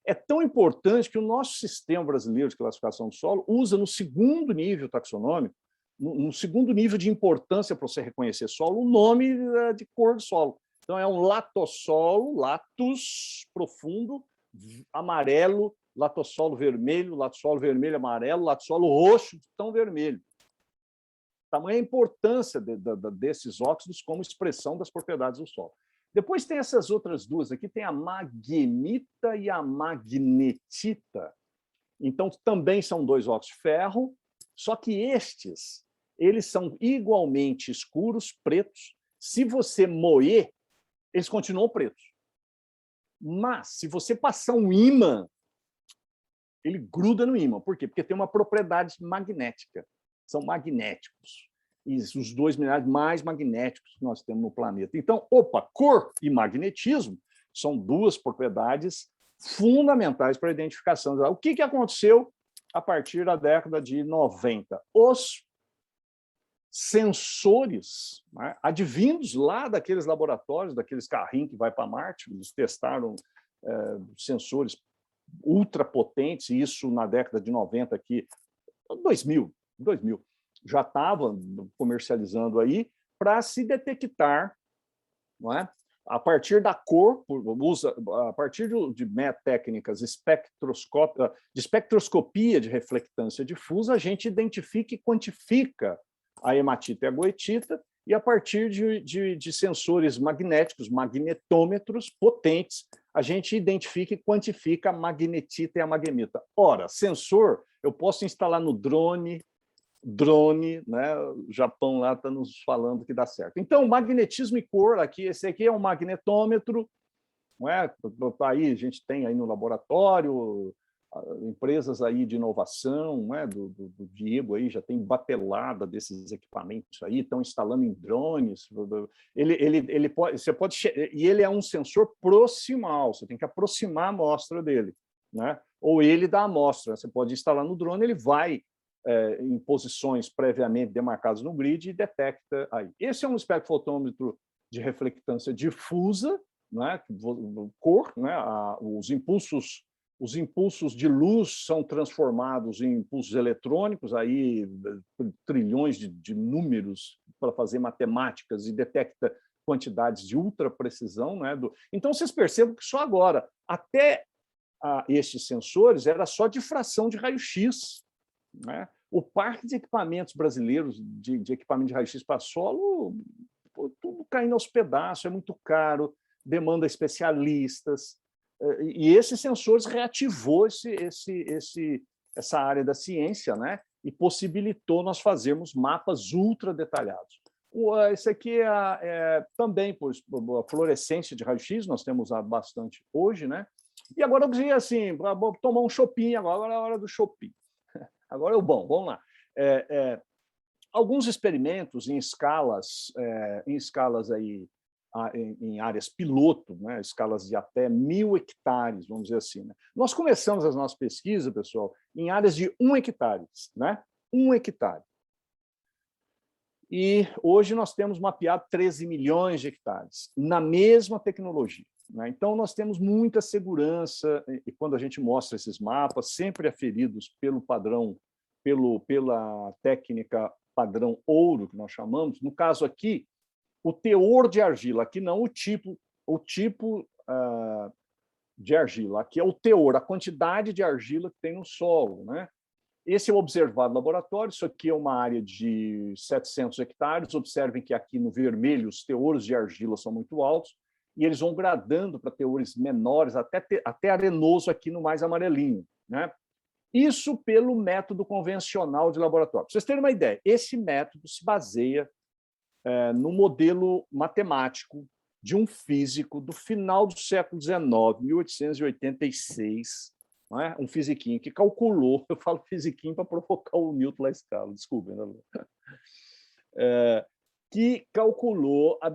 É tão importante que o nosso sistema brasileiro de classificação do solo usa no segundo nível taxonômico, no segundo nível de importância para você reconhecer solo, o nome de cor do solo. Então, é um latossolo, latus profundo, amarelo, latossolo vermelho, amarelo, latossolo roxo, tão vermelho. Tamanha a importância desses óxidos como expressão das propriedades do solo. Depois tem essas outras duas aqui, tem a magnetita e a magnetita. Então, também são dois óxidos de ferro, só que eles são igualmente escuros, pretos. Se você moer, eles continuam pretos. Mas, se você passar um ímã, ele gruda no ímã. Por quê? Porque tem uma propriedade magnética. São magnéticos. E os dois minerais mais magnéticos que nós temos no planeta. Então, cor e magnetismo são duas propriedades fundamentais para a identificação. O que aconteceu a partir da década de 90? Os sensores, né, advindos lá daqueles laboratórios, daqueles carrinhos que vai para Marte, eles testaram sensores ultrapotentes, e isso na década de 90 aqui, 2000, já estava comercializando aí para se detectar, não é? A partir da cor, a partir de técnicas de espectroscopia de reflectância difusa, a gente identifica e quantifica a hematita e a goetita, e a partir de sensores magnéticos, magnetômetros potentes, a gente identifica e quantifica a magnetita e a magnetita. Ora, sensor, eu posso instalar no drone, né? O Japão lá está nos falando que dá certo. Então, magnetismo e cor, esse aqui é um magnetômetro, não é? Aí a gente tem aí no laboratório, empresas aí de inovação, né, do Diego aí já tem batelada desses equipamentos aí, estão instalando em drones. Ele pode, você pode, e ele é um sensor proximal, você tem que aproximar a amostra dele, né? Ou ele dá a amostra, você pode instalar no drone, ele vai em posições previamente demarcadas no grid e detecta aí. Esse é um espectrofotômetro de reflectância difusa, né, cor, né, os impulsos de luz são transformados em impulsos eletrônicos, aí trilhões de números para fazer matemáticas e detecta quantidades de ultraprecisão, né? Então, vocês percebem que só agora, até estes sensores, era só difração de raio-x, né? O parque de equipamentos brasileiros, de equipamento de raio-x para solo, tudo caindo aos pedaços, é muito caro, demanda especialistas, e esses sensores reativou essa área da ciência, né? E possibilitou nós fazermos mapas ultra detalhados. Esse aqui também por a fluorescência de raio-x, nós temos bastante hoje, né? E agora eu dizia assim, vou tomar um shopping, agora é a hora do shopping. Agora é o bom, vamos lá. Alguns experimentos em escalas aí, em áreas piloto, né, escalas de até 1.000 hectares, vamos dizer assim. Né? Nós começamos as nossas pesquisas, pessoal, em áreas de 1 hectare, né? 1 hectare. E hoje nós temos mapeado 13 milhões de hectares, na mesma tecnologia. Né? Então, nós temos muita segurança, e quando a gente mostra esses mapas, sempre aferidos pelo padrão, pela técnica padrão ouro, que nós chamamos. No caso aqui, o teor de argila, aqui não o tipo de argila, aqui é o teor, a quantidade de argila que tem no solo. Né? Esse é o observado no laboratório, isso aqui é uma área de 700 hectares, observem que aqui no vermelho os teores de argila são muito altos, e eles vão gradando para teores menores, até arenoso aqui no mais amarelinho. Né? Isso pelo método convencional de laboratório. Para vocês terem uma ideia, esse método se baseia no modelo matemático de um físico do final do século XIX, 1886, não é? Um fisiquinho que calculou, eu falo fisiquinho para provocar o Newton na escala, desculpem, né? Que calculou a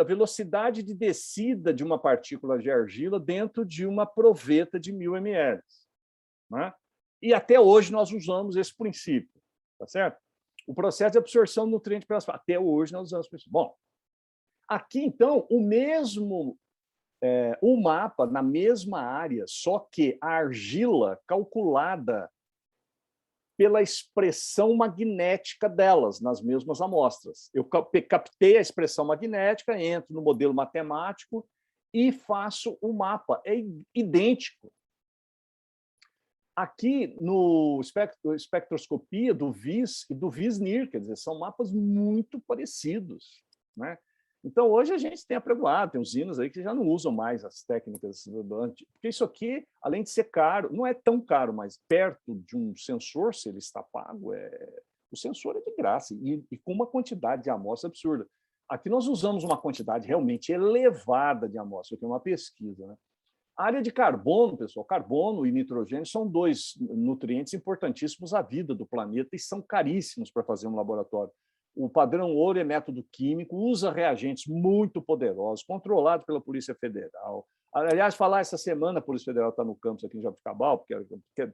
velocidade de descida de uma partícula de argila dentro de uma proveta de 1.000 ml. Né? E até hoje nós usamos esse princípio, tá certo? O processo de absorção de nutrientes pelas partes. Até hoje nós usamos esse princípio. Bom, aqui, então, o mapa na mesma área, só que a argila calculada pela expressão magnética delas, nas mesmas amostras. Eu captei a expressão magnética, entro no modelo matemático e faço o mapa. É idêntico. Aqui, no espectroscopia do VIS e do VIS-NIR, quer dizer, são mapas muito parecidos. Né? Então, hoje a gente tem apregoado, tem usinas aí que já não usam mais as técnicas do antigo, porque isso aqui, além de ser caro, não é tão caro, mas perto de um sensor, se ele está pago, o sensor é de graça e com uma quantidade de amostra absurda. Aqui nós usamos uma quantidade realmente elevada de amostra, que é uma pesquisa. Né? A área de carbono, pessoal, carbono e nitrogênio são dois nutrientes importantíssimos à vida do planeta e são caríssimos para fazer um laboratório. O padrão ouro é método químico, usa reagentes muito poderosos, controlado pela Polícia Federal. Aliás, falar essa semana, a Polícia Federal está no campus aqui em Jabuticabal, porque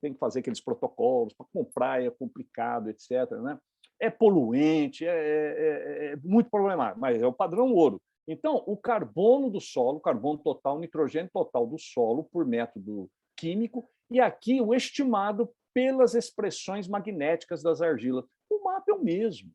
tem que fazer aqueles protocolos, para comprar é complicado, etc. Né? É poluente, é muito problemático, mas é o padrão ouro. Então, o carbono do solo, carbono total, nitrogênio total do solo, por método químico, e aqui o estimado pelas expressões magnéticas das argilas. O mapa é o mesmo.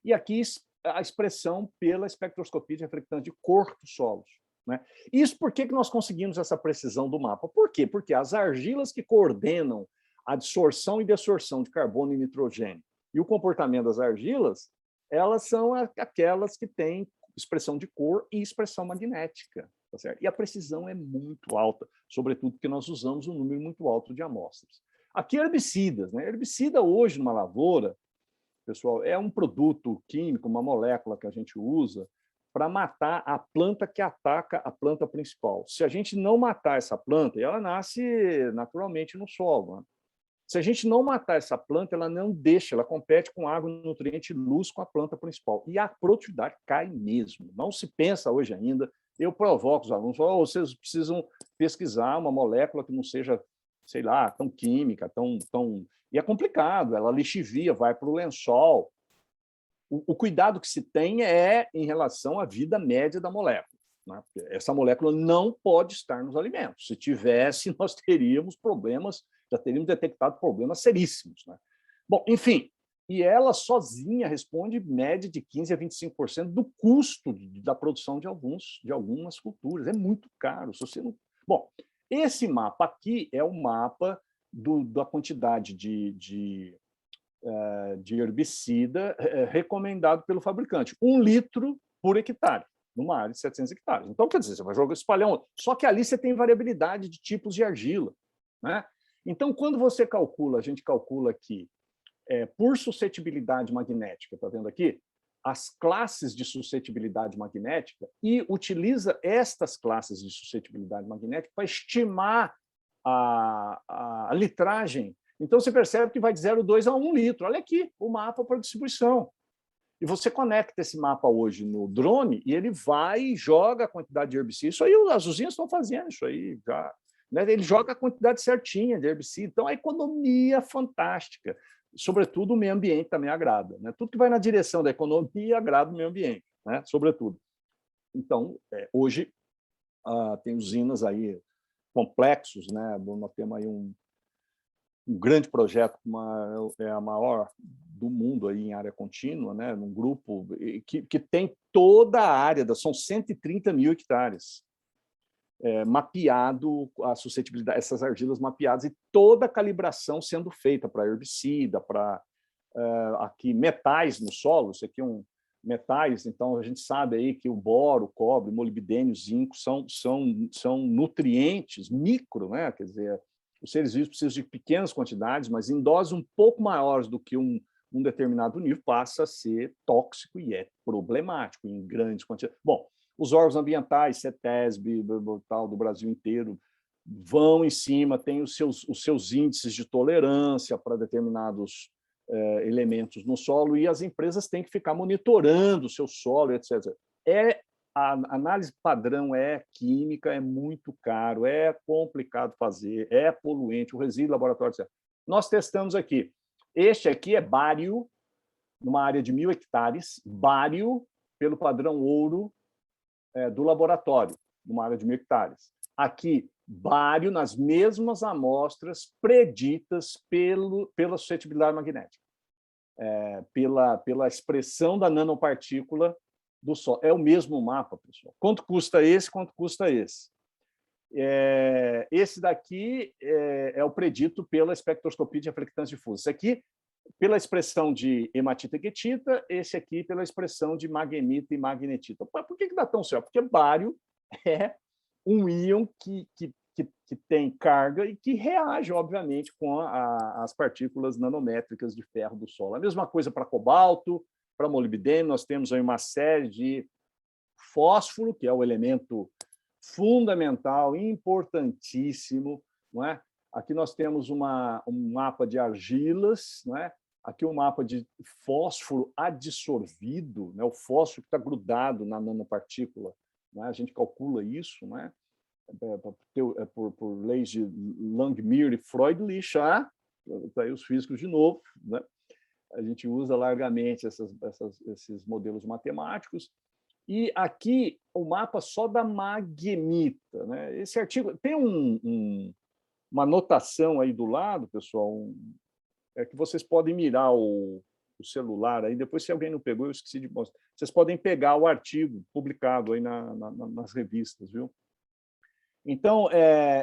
E aqui a expressão pela espectroscopia de reflectância de cor dos solos. Né? Isso por que nós conseguimos essa precisão do mapa? Por quê? Porque as argilas que coordenam a absorção e desorção de carbono e nitrogênio e o comportamento das argilas, elas são aquelas que têm expressão de cor e expressão magnética. Tá certo? E a precisão é muito alta, sobretudo porque nós usamos um número muito alto de amostras. Aqui, herbicidas. Né? Herbicida hoje, numa lavoura, pessoal, é um produto químico, uma molécula que a gente usa para matar a planta que ataca a planta principal. Se a gente não matar essa planta, e ela nasce naturalmente no solo, né? Se a gente não matar essa planta, ela não deixa, ela compete com água, nutriente e luz com a planta principal. E a produtividade cai mesmo. Não se pensa hoje ainda. Eu provoco os alunos, falo, vocês precisam pesquisar uma molécula que não seja, sei lá, tão química, tão... E é complicado, ela lixivia, vai para o lençol. O cuidado que se tem é em relação à vida média da molécula, né? Essa molécula não pode estar nos alimentos. Se tivesse, nós teríamos problemas, já teríamos detectado problemas seríssimos, né? Bom, enfim, e ela sozinha responde média de 15% a 25% do custo da produção de algumas culturas. É muito caro. Se você não... Bom, esse mapa aqui é o mapa da quantidade de herbicida recomendado pelo fabricante. 1 litro por hectare, numa área de 700 hectares. Então, quer dizer, você vai espalhar um... Só que ali você tem variabilidade de tipos de argila, né? Então, quando você calcula, a gente calcula aqui, por suscetibilidade magnética, está vendo aqui? As classes de suscetibilidade magnética e utiliza estas classes de suscetibilidade magnética para estimar a litragem. Então, você percebe que vai de 0,2 a 1 litro. Olha aqui o mapa para distribuição. E você conecta esse mapa hoje no drone e ele vai e joga a quantidade de herbicida. Isso aí, as usinas estão fazendo isso aí já, né? Ele joga a quantidade certinha de herbicida. Então, a economia é fantástica. Sobretudo, o meio ambiente também agrada, né? Tudo que vai na direção da economia agrada o meio ambiente, né? Sobretudo. Então, hoje, tem usinas aí complexos, né? Nós temos aí um grande projeto, é a maior do mundo aí em área contínua, né? Num grupo que tem toda a área, são 130 mil hectares, mapeado a suscetibilidade, essas argilas mapeadas e toda a calibração sendo feita para herbicida, para aqui metais no solo. Isso aqui metais, então a gente sabe aí que o boro, o cobre, o molibdênio, o zinco são nutrientes micro, né? Quer dizer, os seres vivos precisam de pequenas quantidades, mas em doses um pouco maiores do que um determinado nível passa a ser tóxico e é problemático em grandes quantidades. Bom, os órgãos ambientais, CETESB, tal, do Brasil inteiro, vão em cima, têm os seus índices de tolerância para determinados elementos no solo e as empresas têm que ficar monitorando o seu solo, etc. A análise padrão é química, é muito caro, é complicado fazer, é poluente, o resíduo laboratório, etc. Nós testamos aqui. Este aqui é bário, numa área de 1.000 hectares, bário pelo padrão ouro do laboratório, numa área de 1.000 hectares. Aqui, bário nas mesmas amostras preditas pela suscetibilidade magnética, pela expressão da nanopartícula do solo. É o mesmo mapa, pessoal. Quanto custa esse, quanto custa esse? Esse daqui é o predito pela espectroscopia de reflectância difusa. Esse aqui, pela expressão de hematita e guetita, esse aqui pela expressão de magnetita e magnetita. Por que dá tão certo? Porque bário é um íon que tem carga e que reage, obviamente, com as partículas nanométricas de ferro do solo. A mesma coisa para cobalto, para molibdênio, nós temos aí uma série de fósforo, que é o elemento fundamental, importantíssimo, não é? Aqui nós temos um mapa de argilas, não é? Aqui um mapa de fósforo adsorvido, né? O fósforo que está grudado na nanopartícula, não é? A gente calcula isso, não é? Por leis de Langmuir e Freundlich, tá aí os físicos de novo, né? A gente usa largamente esses modelos matemáticos. E aqui o mapa só da magnetita, né? Esse artigo tem uma anotação aí do lado, pessoal, que vocês podem mirar o celular aí. Depois, se alguém não pegou, eu esqueci de mostrar. Vocês podem pegar o artigo publicado aí nas revistas, viu? Então,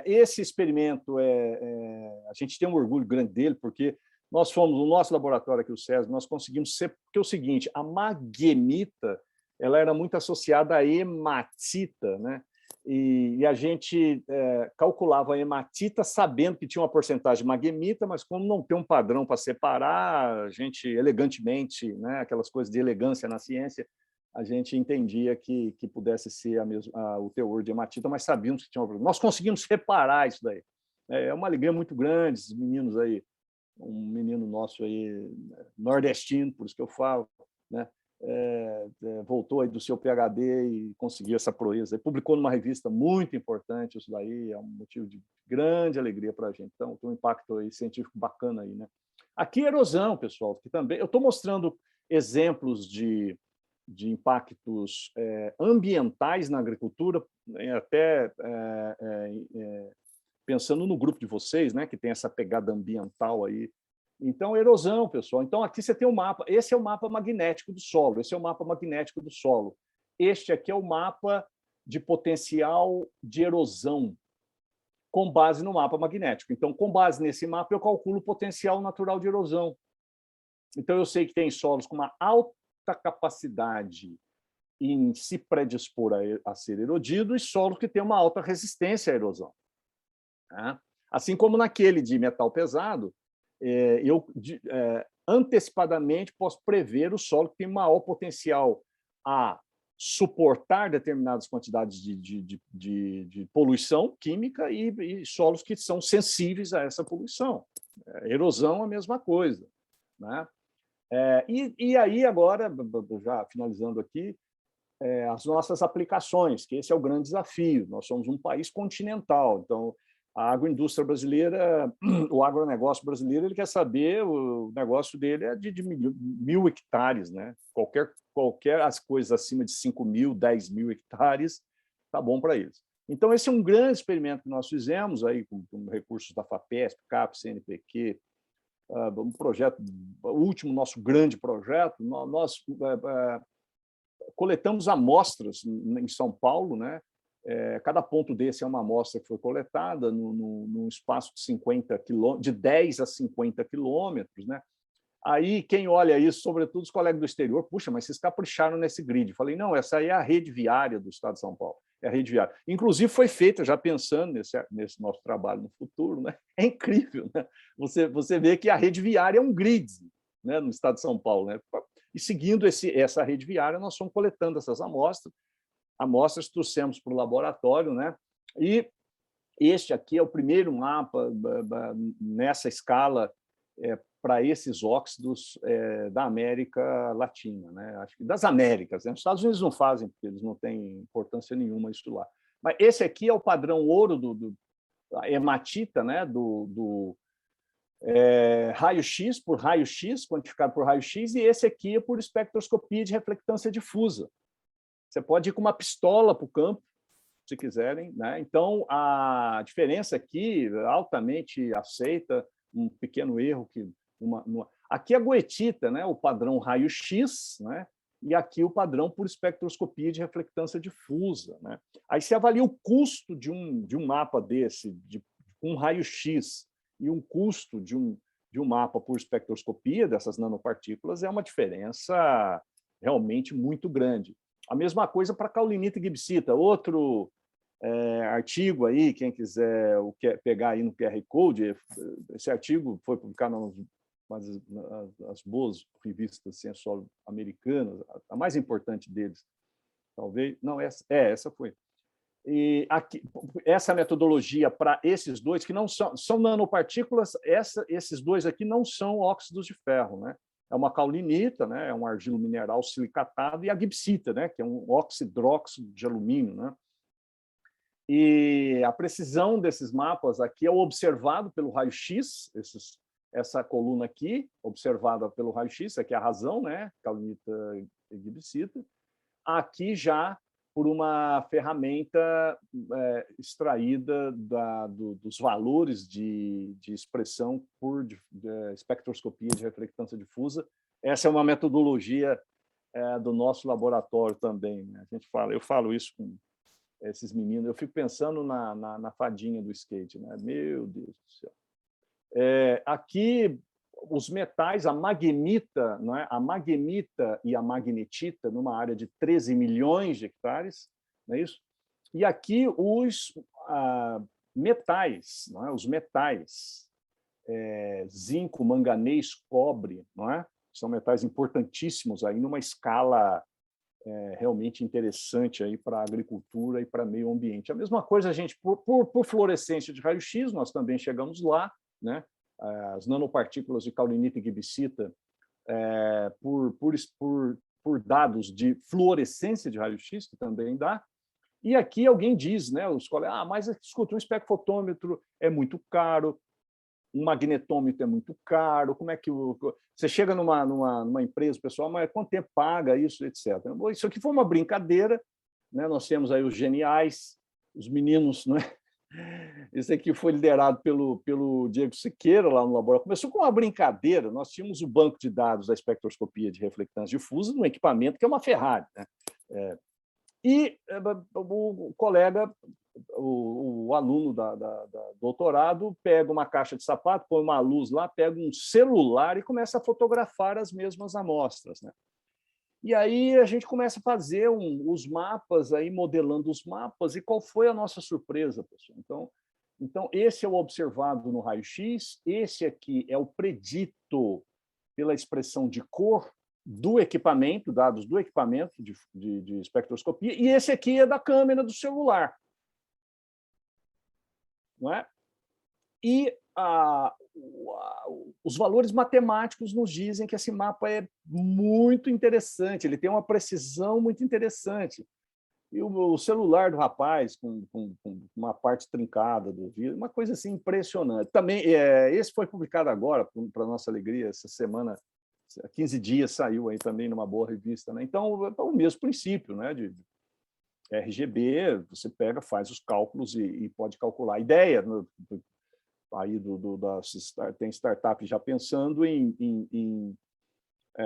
esse experimento, a gente tem um orgulho grande dele, porque nós fomos, no nosso laboratório aqui, o SESB, nós conseguimos ser... Porque é o seguinte, a magnetita, ela era muito associada à hematita, né? E a gente calculava a hematita sabendo que tinha uma porcentagem de magnetita, mas como não tem um padrão para separar, a gente elegantemente, né, aquelas coisas de elegância na ciência, a gente entendia que pudesse ser o teor de hematita, mas sabíamos que tinha um problema. Nós conseguimos reparar isso daí. É uma alegria muito grande, esses meninos aí, um menino nosso aí, nordestino, por isso que eu falo, né? Voltou aí do seu PhD e conseguiu essa proeza. Publicou numa revista muito importante, isso daí é um motivo de grande alegria para a gente. Então, tem um impacto aí científico bacana aí, né? Aqui, erosão, pessoal, que também... Eu estou mostrando exemplos de impactos ambientais na agricultura, até pensando no grupo de vocês, né, que tem essa pegada ambiental aí. Então, erosão, pessoal. Então, aqui você tem um mapa. Esse é o mapa magnético do solo. Esse é o mapa magnético do solo. Este aqui é o mapa de potencial de erosão, com base no mapa magnético. Então, com base nesse mapa, eu calculo o potencial natural de erosão. Então, eu sei que tem solos com uma alta capacidade em se predispor a ser erodido e solos que têm uma alta resistência à erosão. Assim como naquele de metal pesado, eu antecipadamente posso prever o solo que tem maior potencial a suportar determinadas quantidades de poluição química e solos que são sensíveis a essa poluição. Erosão é a mesma coisa, né? E aí, agora, já finalizando aqui, as nossas aplicações, que esse é o grande desafio. Nós somos um país continental, então a agroindústria brasileira, o agronegócio brasileiro, ele quer saber, o negócio dele é de 1.000 hectares, né? Qualquer as coisas acima de 5.000, 10.000 hectares, tá bom para eles. Então, esse é um grande experimento que nós fizemos aí com recursos da FAPESP, CAP, CNPq, um projeto, o último nosso grande projeto. Nós coletamos amostras em São Paulo, né? Cada ponto desse é uma amostra que foi coletada num espaço de 50 quilômetros, de 10 a 50 quilômetros, né? Aí, quem olha isso, sobretudo os colegas do exterior, puxa, mas vocês capricharam nesse grid. Falei, não, essa aí é a rede viária do Estado de São Paulo, é a rede viária. Inclusive, foi feita, já pensando nesse nosso trabalho no futuro, né? É incrível, né? Você vê que a rede viária é um grid, né, no Estado de São Paulo, né? E seguindo essa rede viária, nós fomos coletando essas amostras trouxemos para o laboratório, né? E este aqui é o primeiro mapa nessa escala para esses óxidos da América Latina, né? Acho que das Américas, né? Os Estados Unidos não fazem, porque eles não têm importância nenhuma isso lá. Mas esse aqui é o padrão ouro da hematita, né? Do raio-x por raio-x, quantificado por raio-x, e esse aqui é por espectroscopia de reflectância difusa. Você pode ir com uma pistola para o campo, se quiserem, né? Então, a diferença aqui, altamente aceita, um pequeno erro que... Aqui a goethita, né? O padrão raio-x, né? E aqui o padrão por espectroscopia de reflectância difusa, né? Aí você avalia o custo de um mapa desse, de um raio-x, e um custo de um mapa por espectroscopia dessas nanopartículas é uma diferença realmente muito grande. A mesma coisa para caulinita e gibbsita. Outro artigo aí, quem quiser pegar aí no QR Code, esse artigo foi publicado nas boas revistas científicas americanas, a mais importante deles, talvez. Não, essa foi. E aqui, essa metodologia para esses dois, que não são nanopartículas, esses dois aqui não são óxidos de ferro, né? É uma caulinita, né? É um argilo mineral silicatado, e a gibbsita, né? Que é um oxidróxido de alumínio, né? E a precisão desses mapas aqui é observado pelo raio-x, essa coluna aqui, observada pelo raio-x, aqui é a razão, né? Caulinita e gibbsita. Aqui já por uma ferramenta extraída dos valores de expressão por espectroscopia de reflectância difusa. Essa é uma metodologia do nosso laboratório também, né? Eu falo isso com esses meninos, eu fico pensando na fadinha do skate, né? Meu Deus do céu. Aqui, os metais, a magnemita, não é? A magnemita e a magnetita, numa área de 13 milhões de hectares, não é isso? E aqui os metais, não é? Os metais, zinco, manganês, cobre, não é? São metais importantíssimos aí numa escala realmente interessante para a agricultura e para meio ambiente. A mesma coisa, a gente, por fluorescência de raio-x, nós também chegamos lá, né? As nanopartículas de caulinita e gibicita, por dados de fluorescência de raio-x, que também dá. E aqui alguém diz, né, os colegas, mas escuta, um espectrofotômetro é muito caro, um magnetômetro é muito caro, como é que você chega numa empresa, pessoal, mas quanto tempo paga isso, etc. Isso aqui foi uma brincadeira, né? Nós temos aí os geniais, os meninos, né? Esse aqui foi liderado pelo Diego Siqueira, lá no laboratório. Começou com uma brincadeira, nós tínhamos o banco de dados da espectroscopia de reflectância difusa num equipamento que é uma Ferrari, né? E o colega, o aluno da doutorado, pega uma caixa de sapato, põe uma luz lá, pega um celular e começa a fotografar as mesmas amostras, né? E aí a gente começa a fazer os mapas, aí modelando os mapas, e qual foi a nossa surpresa, pessoal? Então esse é o observado no raio-x, esse aqui é o predito pela expressão de cor do equipamento, dados do equipamento de espectroscopia, e esse aqui é da câmera do celular. Não é? E os valores matemáticos nos dizem que esse mapa é muito interessante, ele tem uma precisão muito interessante. E o celular do rapaz, com uma parte trincada do vidro, uma coisa assim impressionante. Também, esse foi publicado agora, para nossa alegria, essa semana, há 15 dias saiu aí também numa boa revista, né? Então, é o mesmo princípio, né? De RGB, você pega, faz os cálculos e pode calcular. A ideia aí tem startup já pensando em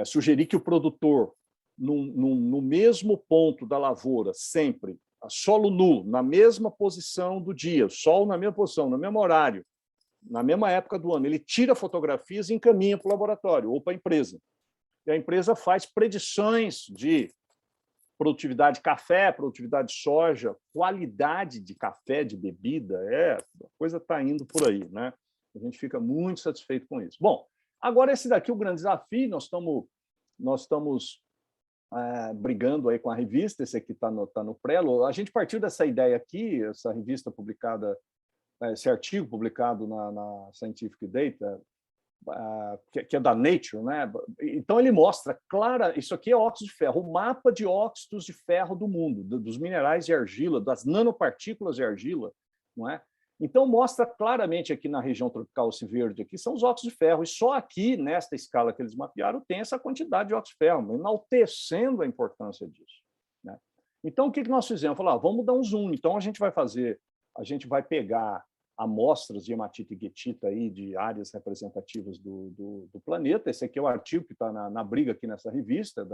sugerir que o produtor, no mesmo ponto da lavoura, sempre, a solo nu, na mesma posição do dia, sol na mesma posição, no mesmo horário, na mesma época do ano, ele tira fotografias e encaminha para o laboratório ou para a empresa. E a empresa faz predições de produtividade de café, produtividade de soja, qualidade de café, de bebida, a coisa está indo por aí, né? A gente fica muito satisfeito com isso. Bom, agora esse daqui é o grande desafio, nós estamos brigando aí com a revista, esse aqui está no Prelo. A gente partiu dessa ideia aqui, essa revista publicada, esse artigo publicado na Scientific Data, que é da Nature, né? Então ele mostra clara, isso aqui é óxido de ferro, o mapa de óxidos de ferro do mundo, dos minerais de argila, das nanopartículas de argila, não é? Então mostra claramente aqui na região tropical, esse verde aqui, são os óxidos de ferro, e só aqui, nesta escala que eles mapearam, tem essa quantidade de óxido de ferro, enaltecendo a importância disso, né? Então o que nós fizemos? Falar, vamos dar um zoom, então a gente vai pegar amostras de hematita e guetita aí de áreas representativas do planeta. Esse aqui é o artigo que está na briga aqui nessa revista,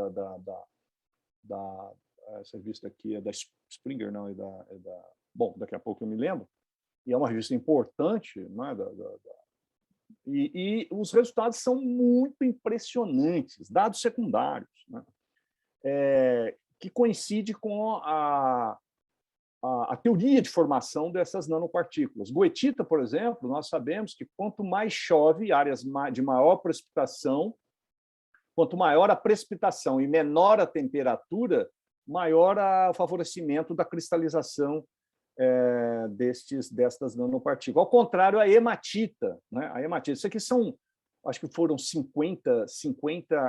essa revista aqui é da Springer, não, bom, daqui a pouco eu me lembro, e é uma revista importante, né, e os resultados são muito impressionantes, dados secundários, né, que coincide com a teoria de formação dessas nanopartículas. Goethita, por exemplo, nós sabemos que quanto mais chove, áreas de maior precipitação, quanto maior a precipitação e menor a temperatura, maior o favorecimento da cristalização destas nanopartículas. Ao contrário, a hematita, né? A hematita, isso aqui acho que foram 50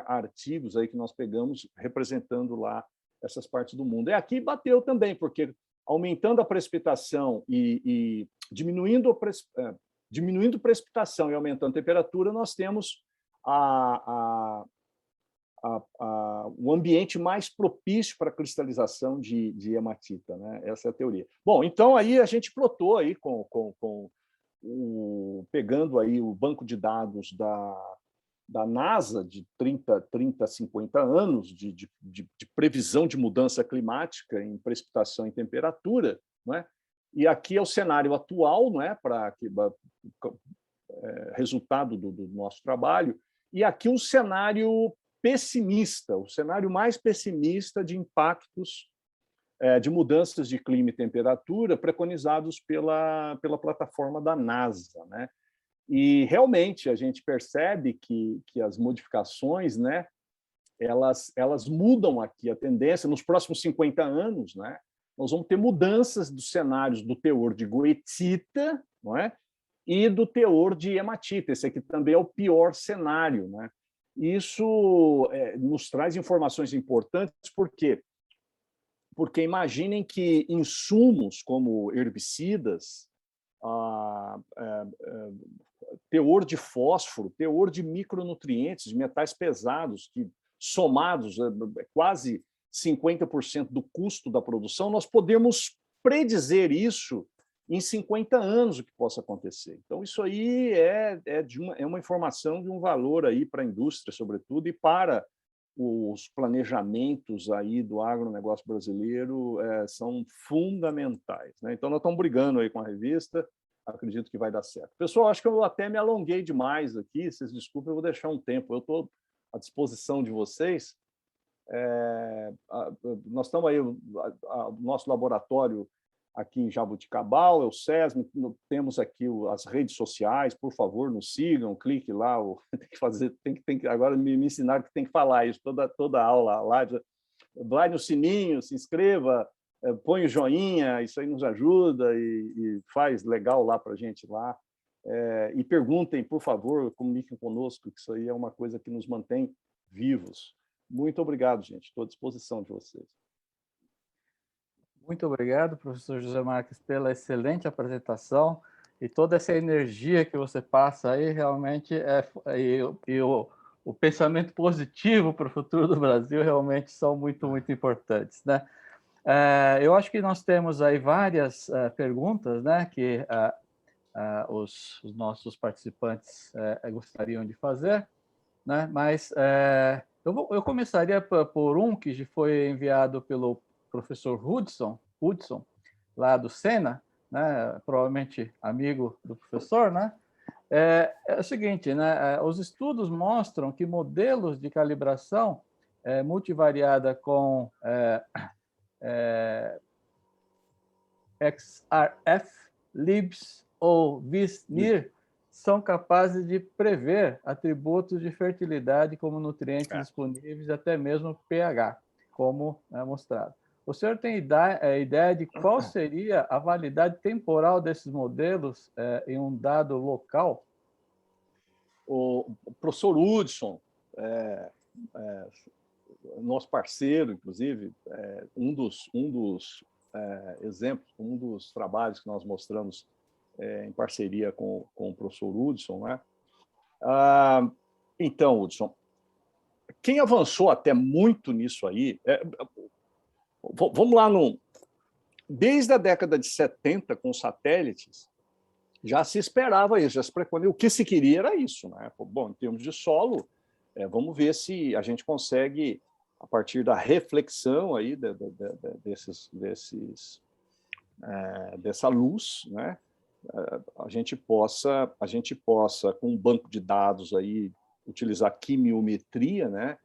artigos aí que nós pegamos representando lá essas partes do mundo. E aqui bateu também, porque aumentando a precipitação e diminuindo precipitação e aumentando a temperatura, nós temos o ambiente mais propício para a cristalização de hematita, né? Essa é a teoria. Bom, então aí a gente plotou aí pegando aí o banco de dados da NASA de 30 a 50 anos de previsão de mudança climática em precipitação e temperatura, não é? E aqui é o cenário atual, não é? Resultado do nosso trabalho, e aqui um cenário pessimista, o cenário mais pessimista de impactos de mudanças de clima e temperatura preconizados pela plataforma da NASA, né? E realmente a gente percebe que as modificações, né, elas mudam aqui a tendência. Nos próximos 50 anos, né, nós vamos ter mudanças dos cenários do teor de goethita, não é? E do teor de hematita. Esse aqui também é o pior cenário, né? Isso nos traz informações importantes, por quê? Porque imaginem que insumos como herbicidas, teor de fósforo, teor de micronutrientes, de metais pesados, que somados quase 50% do custo da produção, nós podemos predizer isso em 50 anos o que possa acontecer. Então, isso aí é uma informação de um valor aí para a indústria, sobretudo, e para os planejamentos aí do agronegócio brasileiro são fundamentais, né? Então, nós estamos brigando aí com a revista, acredito que vai dar certo. Pessoal, acho que eu até me alonguei demais aqui, vocês desculpem, eu vou deixar um tempo. Eu estou à disposição de vocês. Nós estamos aí, o nosso laboratório aqui em Jaboticabal, é o SESM, temos aqui as redes sociais, por favor, nos sigam, clique lá, tem que fazer, agora me ensinaram que tem que falar isso, toda aula lá, vai no sininho, se inscreva, põe o joinha, isso aí nos ajuda e faz legal lá para a gente lá. E perguntem, por favor, comuniquem conosco, que isso aí é uma coisa que nos mantém vivos. Muito obrigado, gente, estou à disposição de vocês. Muito obrigado, professor José Marques, pela excelente apresentação e toda essa energia que você passa aí, realmente, o pensamento positivo para o futuro do Brasil realmente são muito, muito importantes, né? Eu acho que nós temos aí várias perguntas, né, que os nossos participantes gostariam de fazer, né? Mas eu começaria por um que foi enviado pelo professor Hudson, lá do Sena, né, provavelmente amigo do professor, né? É o seguinte, né? Os estudos mostram que modelos de calibração multivariada com XRF, Libs ou VIS-NIR são capazes de prever atributos de fertilidade como nutrientes disponíveis, até mesmo pH, como mostrado. O senhor tem ideia de qual seria a validade temporal desses modelos em um dado local? O professor Hudson, nosso parceiro, inclusive, um dos exemplos, um dos trabalhos que nós mostramos em parceria com o professor Hudson, né? Então, Hudson, quem avançou até muito nisso aí... Vamos lá, desde a década de 70, com satélites, já se esperava isso, já se preconizava. O que se queria era isso, né? Bom, em termos de solo, vamos ver se a gente consegue, a partir da reflexão aí dessa luz, né? A gente possa, com um banco de dados aí, utilizar quimiometria, né?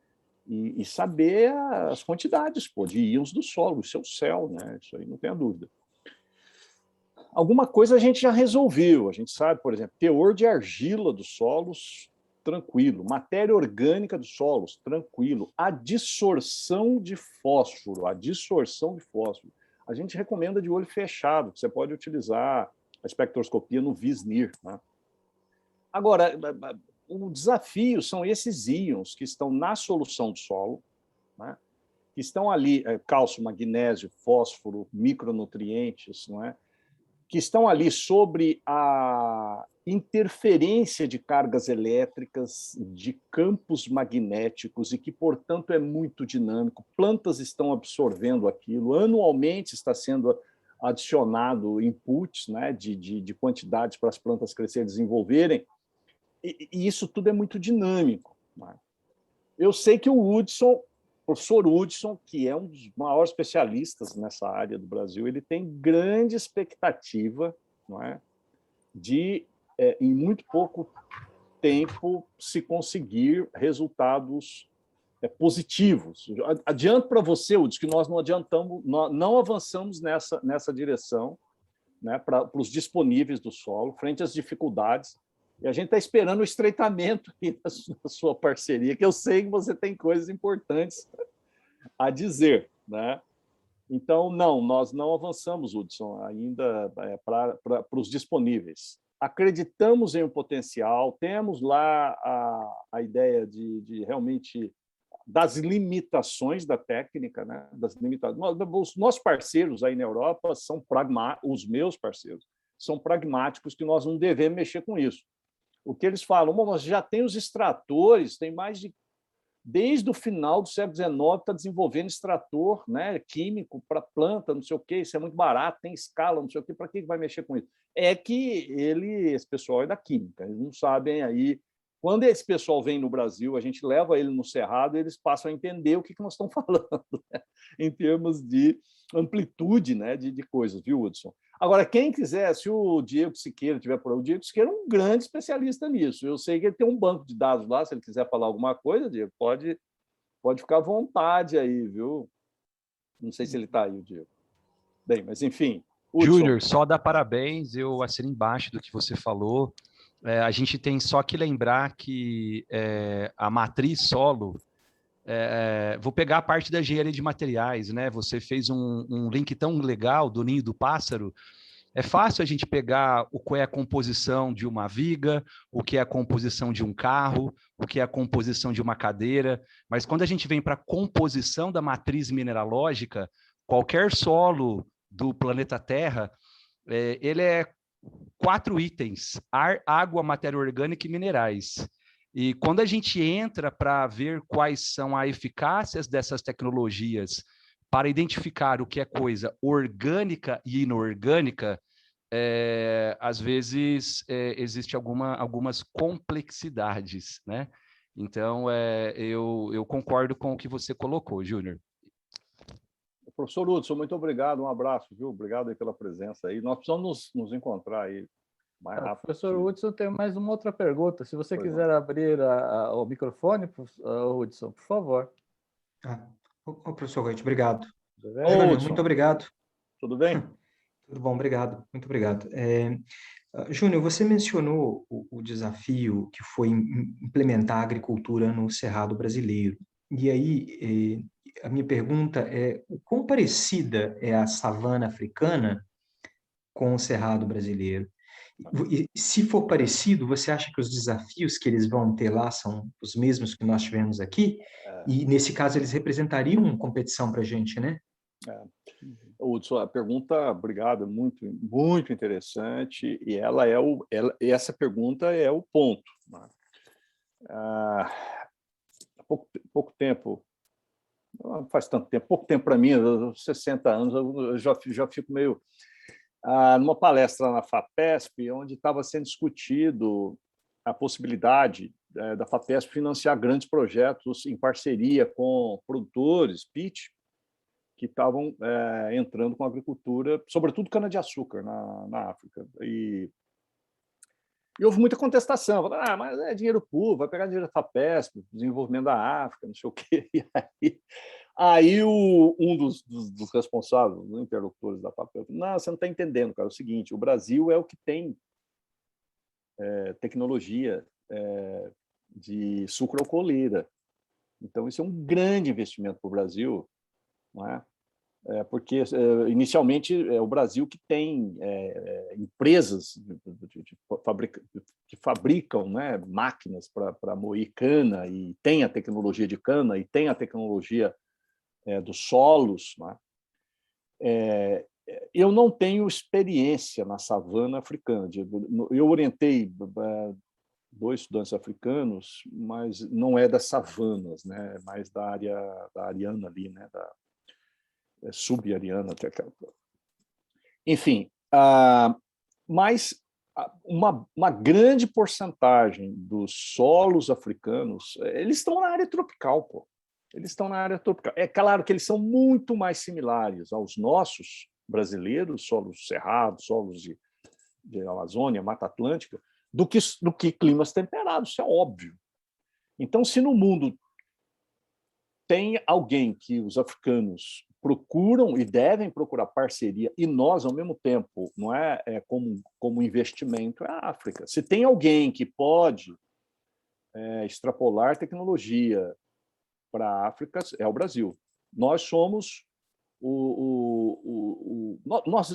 E saber as quantidades de íons do solo, isso é o céu, né? Isso aí não tem a dúvida. Alguma coisa a gente já resolveu, a gente sabe, por exemplo, teor de argila dos solos, tranquilo. Matéria orgânica dos solos, tranquilo. A dissorção de fósforo, a gente recomenda de olho fechado, que você pode utilizar a espectroscopia no VIS-NIR, né? Agora, o desafio são esses íons que estão na solução do solo, né? Que estão ali, cálcio, magnésio, fósforo, micronutrientes, não é? Que estão ali sobre a interferência de cargas elétricas, de campos magnéticos, e que, portanto, é muito dinâmico. Plantas estão absorvendo aquilo, anualmente está sendo adicionado inputs, né, de quantidades para as plantas crescerem e desenvolverem, e isso tudo é muito dinâmico, né? Eu sei que o professor Hudson, que é um dos maiores especialistas nessa área do Brasil, ele tem grande expectativa, não é, de, em muito pouco tempo, se conseguir resultados positivos. Adianto para você, Hudson, que nós não avançamos nessa direção, né, para os disponíveis do solo, frente às dificuldades. E a gente está esperando o estreitamento aqui da sua parceria, que eu sei que você tem coisas importantes a dizer, né? Então, não, nós não avançamos, Hudson, ainda para os disponíveis. Acreditamos em um potencial, temos lá a ideia de realmente das limitações da técnica, né? Das limitações. Os nossos parceiros aí na Europa são pragmáticos, os meus parceiros são pragmáticos, que nós não devemos mexer com isso. O que eles falam, mas já tem os extratores, tem mais de... Desde o final do século XIX está desenvolvendo extrator, né, químico para planta, não sei o quê, isso é muito barato, tem escala, não sei o quê, para que vai mexer com isso? É que esse pessoal é da química, eles não sabem aí. Quando esse pessoal vem no Brasil, a gente leva ele no Cerrado, eles passam a entender o que nós estamos falando, né? Em termos de amplitude, né, de coisas, viu, Hudson? Agora, quem quiser, se o Diego Siqueira tiver por aí, o Diego Siqueira é um grande especialista nisso. Eu sei que ele tem um banco de dados lá, se ele quiser falar alguma coisa, Diego, pode ficar à vontade aí, viu? Não sei se ele está aí, o Diego. Bem, mas enfim. Júnior, só dar parabéns, eu assino embaixo do que você falou. A gente tem só que lembrar que a matriz solo, vou pegar a parte da engenharia de materiais, né? Você fez um link tão legal do ninho do pássaro. É fácil a gente pegar o que é a composição de uma viga, o que é a composição de um carro, o que é a composição de uma cadeira, mas quando a gente vem para a composição da matriz mineralógica, qualquer solo do planeta Terra, ele é 4 itens: ar, água, matéria orgânica e minerais. E quando a gente entra para ver quais são as eficácias dessas tecnologias para identificar o que é coisa orgânica e inorgânica, às vezes existe algumas complexidades, né? Então, eu concordo com o que você colocou, Júnior. Professor Hudson, muito obrigado, um abraço, viu? Obrigado aí pela presença aí. Nós precisamos nos encontrar aí mais rápido. Professor Hudson, tem mais uma outra pergunta. Se você quiser abrir o microfone, Hudson, por favor. Professor Goethe, obrigado. Júnior, muito obrigado. Tudo bem? Tudo bom, obrigado. Muito obrigado. Júnior, você mencionou o desafio que foi implementar a agricultura no Cerrado brasileiro. E aí, a minha pergunta é: o quão parecida é a savana africana com o Cerrado brasileiro? E, se for parecido, você acha que os desafios que eles vão ter lá são os mesmos que nós tivemos aqui? E, nesse caso, eles representariam competição para a gente, né? Hudson, a pergunta, obrigado, muito, muito interessante, e essa pergunta é o ponto. Né? Há pouco tempo, não faz tanto tempo, pouco tempo para mim, 60 anos, eu já fico meio... numa palestra na FAPESP, onde estava sendo discutido a possibilidade da FAPESP financiar grandes projetos em parceria com produtores, PIT, que estavam entrando com a agricultura, sobretudo cana-de-açúcar na África. E houve muita contestação. Falaram, mas é dinheiro público, vai pegar dinheiro da FAPESP, desenvolvimento da África, não sei o quê. E aí um dos responsáveis, dos interlocutores da FAPESP, não, você não está entendendo, cara, é o seguinte, o Brasil é o que tem tecnologia de sucroalcooleira. Então, isso é um grande investimento para o Brasil, não é? Porque, inicialmente, é o Brasil que tem empresas que fabricam, né, máquinas para moer cana, e tem a tecnologia de cana, e tem a tecnologia dos solos. Né? Eu não tenho experiência na savana africana. Eu orientei 2 estudantes africanos, mas não é das savanas, né? É mais da área da ariana ali, né? Sub-ariana até aquela. Enfim, mas uma grande porcentagem dos solos africanos, eles estão na área tropical, pô. Eles estão na área tropical. É claro que eles são muito mais similares aos nossos brasileiros, solos cerrados, solos de Amazônia, Mata Atlântica, do que climas temperados, isso é óbvio. Então, se no mundo tem alguém que os africanos procuram e devem procurar parceria, e nós, ao mesmo tempo, não como investimento, é a África. Se tem alguém que pode extrapolar tecnologia para a África, é o Brasil. Nós somos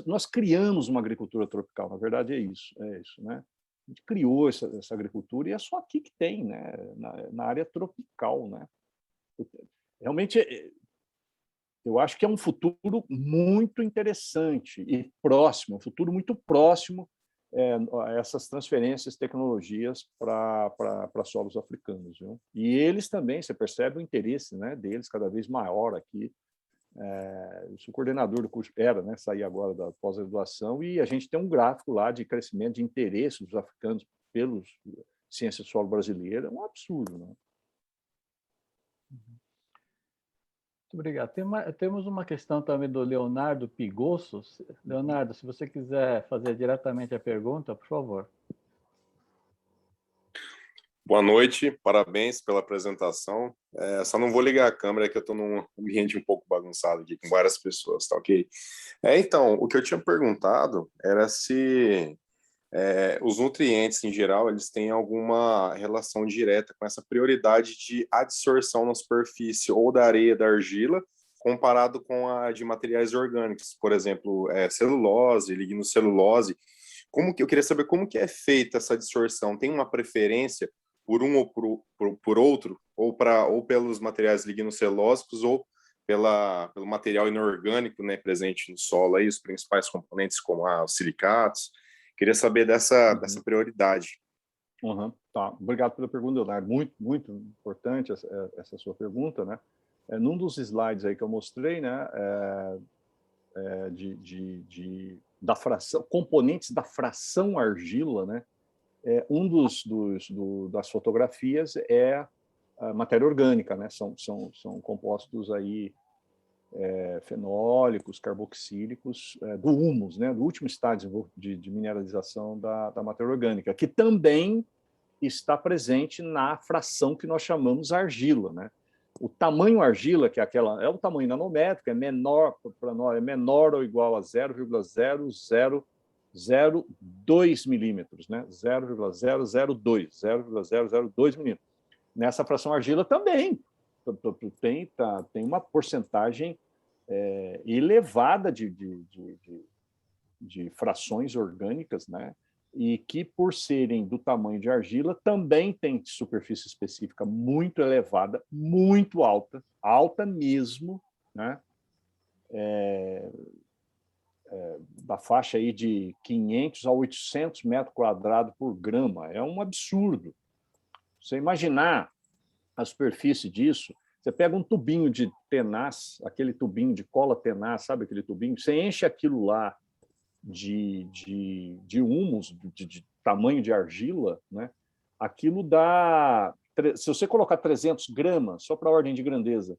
nós criamos uma agricultura tropical, na verdade é isso, né? A gente criou essa agricultura e é só aqui que tem, né? Na área tropical, né? Realmente, eu acho que é um futuro muito interessante e próximo, um futuro muito próximo a essas transferências de tecnologias para solos africanos, viu? E eles também, você percebe o interesse, né, deles cada vez maior aqui. Eu sou coordenador do curso, né, saí agora da pós-graduação, e a gente tem um gráfico lá de crescimento de interesse dos africanos pelos ciência do solo brasileira, é um absurdo, né? Muito obrigado. Temos uma questão também do Leonardo Pigosso. Leonardo, se você quiser fazer diretamente a pergunta, por favor. Boa noite, parabéns pela apresentação. Só não vou ligar a câmera, que eu estou num ambiente um pouco bagunçado aqui, com várias pessoas, tá ok? Então, o que eu tinha perguntado era se os nutrientes, em geral, eles têm alguma relação direta com essa prioridade de adsorção na superfície ou da areia, da argila, comparado com a de materiais orgânicos, por exemplo, celulose, lignocelulose. Eu queria saber como que é feita essa adsorção? Tem uma preferência por um ou por outro, ou pelos materiais lignocelulósicos, ou pelo material inorgânico, né, presente no solo, aí, os principais componentes, como os silicatos? Queria saber dessa prioridade. Tá. Obrigado pela pergunta, Leonardo. Muito, muito importante essa sua pergunta, né? Num dos slides aí que eu mostrei, né, da fração, componentes da fração argila, né? Das fotografias é a matéria orgânica, né? São compostos aí fenólicos, carboxílicos, do humus, né? Do último estágio de mineralização da matéria orgânica, que também está presente na fração que nós chamamos argila, né? O tamanho argila, que é o tamanho nanométrico, é menor para nós, é menor ou igual a 0,0002 milímetros, né? 0,002 milímetros. Nessa fração argila também tem uma porcentagem elevada de frações orgânicas, né? E que, por serem do tamanho de argila, também tem superfície específica muito elevada, muito alta, alta mesmo, né? Da faixa aí de 500 a 800 metros quadrados por grama. É um absurdo. Você imaginar a superfície disso, você pega um tubinho de tenaz, aquele tubinho de cola tenaz, sabe aquele tubinho? Você enche aquilo lá de humus, de tamanho de argila, né? Aquilo dá... Se você colocar 300 gramas, só para ordem de grandeza,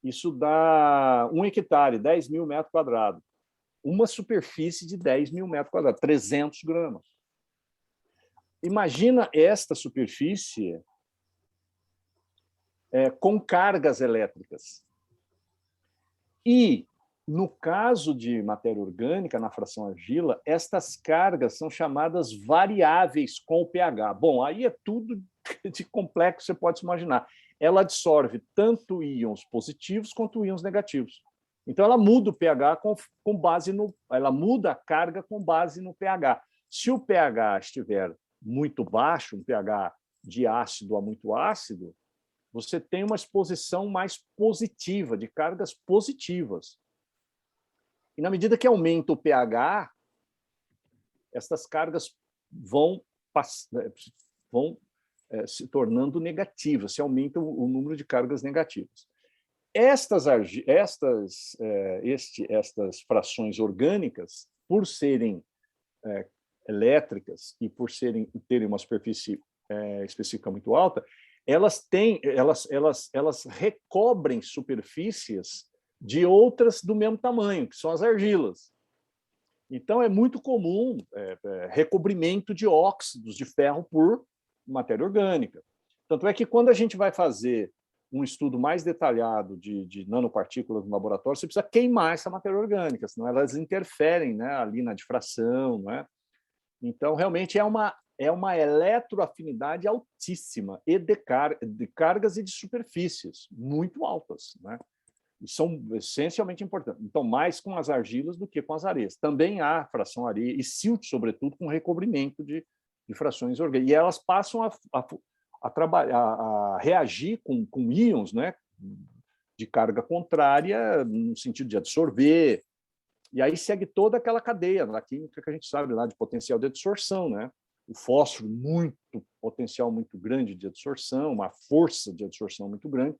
isso dá 1 hectare, 10 mil metros quadrados. Uma superfície de 10 mil metros quadrados, 300 gramas. Imagina esta superfície com cargas elétricas. E, no caso de matéria orgânica, na fração argila, estas cargas são chamadas variáveis com o pH. Bom, aí é tudo de complexo que você pode se imaginar. Ela absorve tanto íons positivos quanto íons negativos. Então, ela muda o pH com base no... Ela muda a carga com base no pH. Se o pH estiver muito baixo, um pH de ácido a muito ácido, você tem uma exposição mais positiva, de cargas positivas. E, na medida que aumenta o pH, essas cargas vão se tornando negativas, se aumenta o número de cargas negativas. Estas frações orgânicas, por serem elétricas e por terem uma superfície específica muito alta, elas recobrem superfícies de outras do mesmo tamanho, que são as argilas. Então, é muito comum recobrimento de óxidos de ferro por matéria orgânica. Tanto é que, quando a gente vai fazer um estudo mais detalhado de nanopartículas no laboratório, você precisa queimar essa matéria orgânica, senão elas interferem, né, ali na difração, não é? Então, realmente, é uma eletroafinidade altíssima e de cargas e de superfícies muito altas, né? E são essencialmente importantes. Então, mais com as argilas do que com as areias. Também há fração areia e silt, sobretudo, com recobrimento de frações orgânicas. E elas passam a reagir com íons, né, de carga contrária, no sentido de absorver. E aí segue toda aquela cadeia da química que a gente sabe lá de potencial de adsorção, né? O fósforo, potencial muito grande de adsorção, uma força de adsorção muito grande,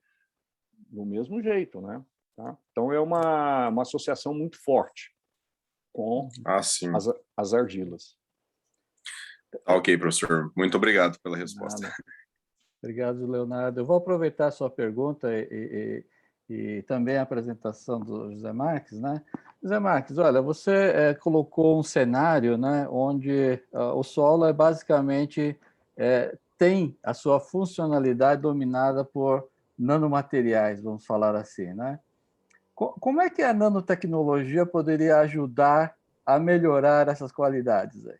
do mesmo jeito, né? Tá? Então, é uma associação muito forte com as argilas. Ok, professor. Muito obrigado pela resposta. Nada. Obrigado, Leonardo. Eu vou aproveitar a sua pergunta e também a apresentação do José Marques, né? José Marques, olha, você colocou um cenário, né, onde o solo basicamente tem a sua funcionalidade dominada por nanomateriais, vamos falar assim, né? Como é que a nanotecnologia poderia ajudar a melhorar essas qualidades aí?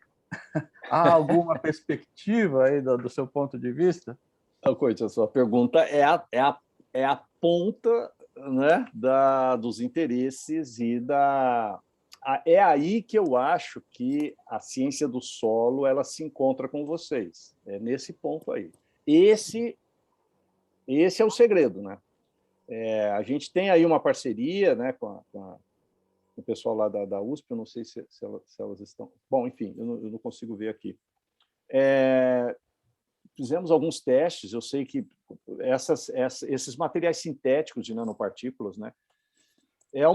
Há alguma perspectiva aí do seu ponto de vista? A sua pergunta é a ponta, né, dos interesses é aí que eu acho que a ciência do solo ela se encontra com vocês. É nesse ponto aí. Esse é o segredo, né? A gente tem aí uma parceria, né, com o pessoal lá da USP, eu não sei se elas estão... Bom, enfim, eu não consigo ver aqui. Fizemos alguns testes, eu sei que esses materiais sintéticos de nanopartículas, né, é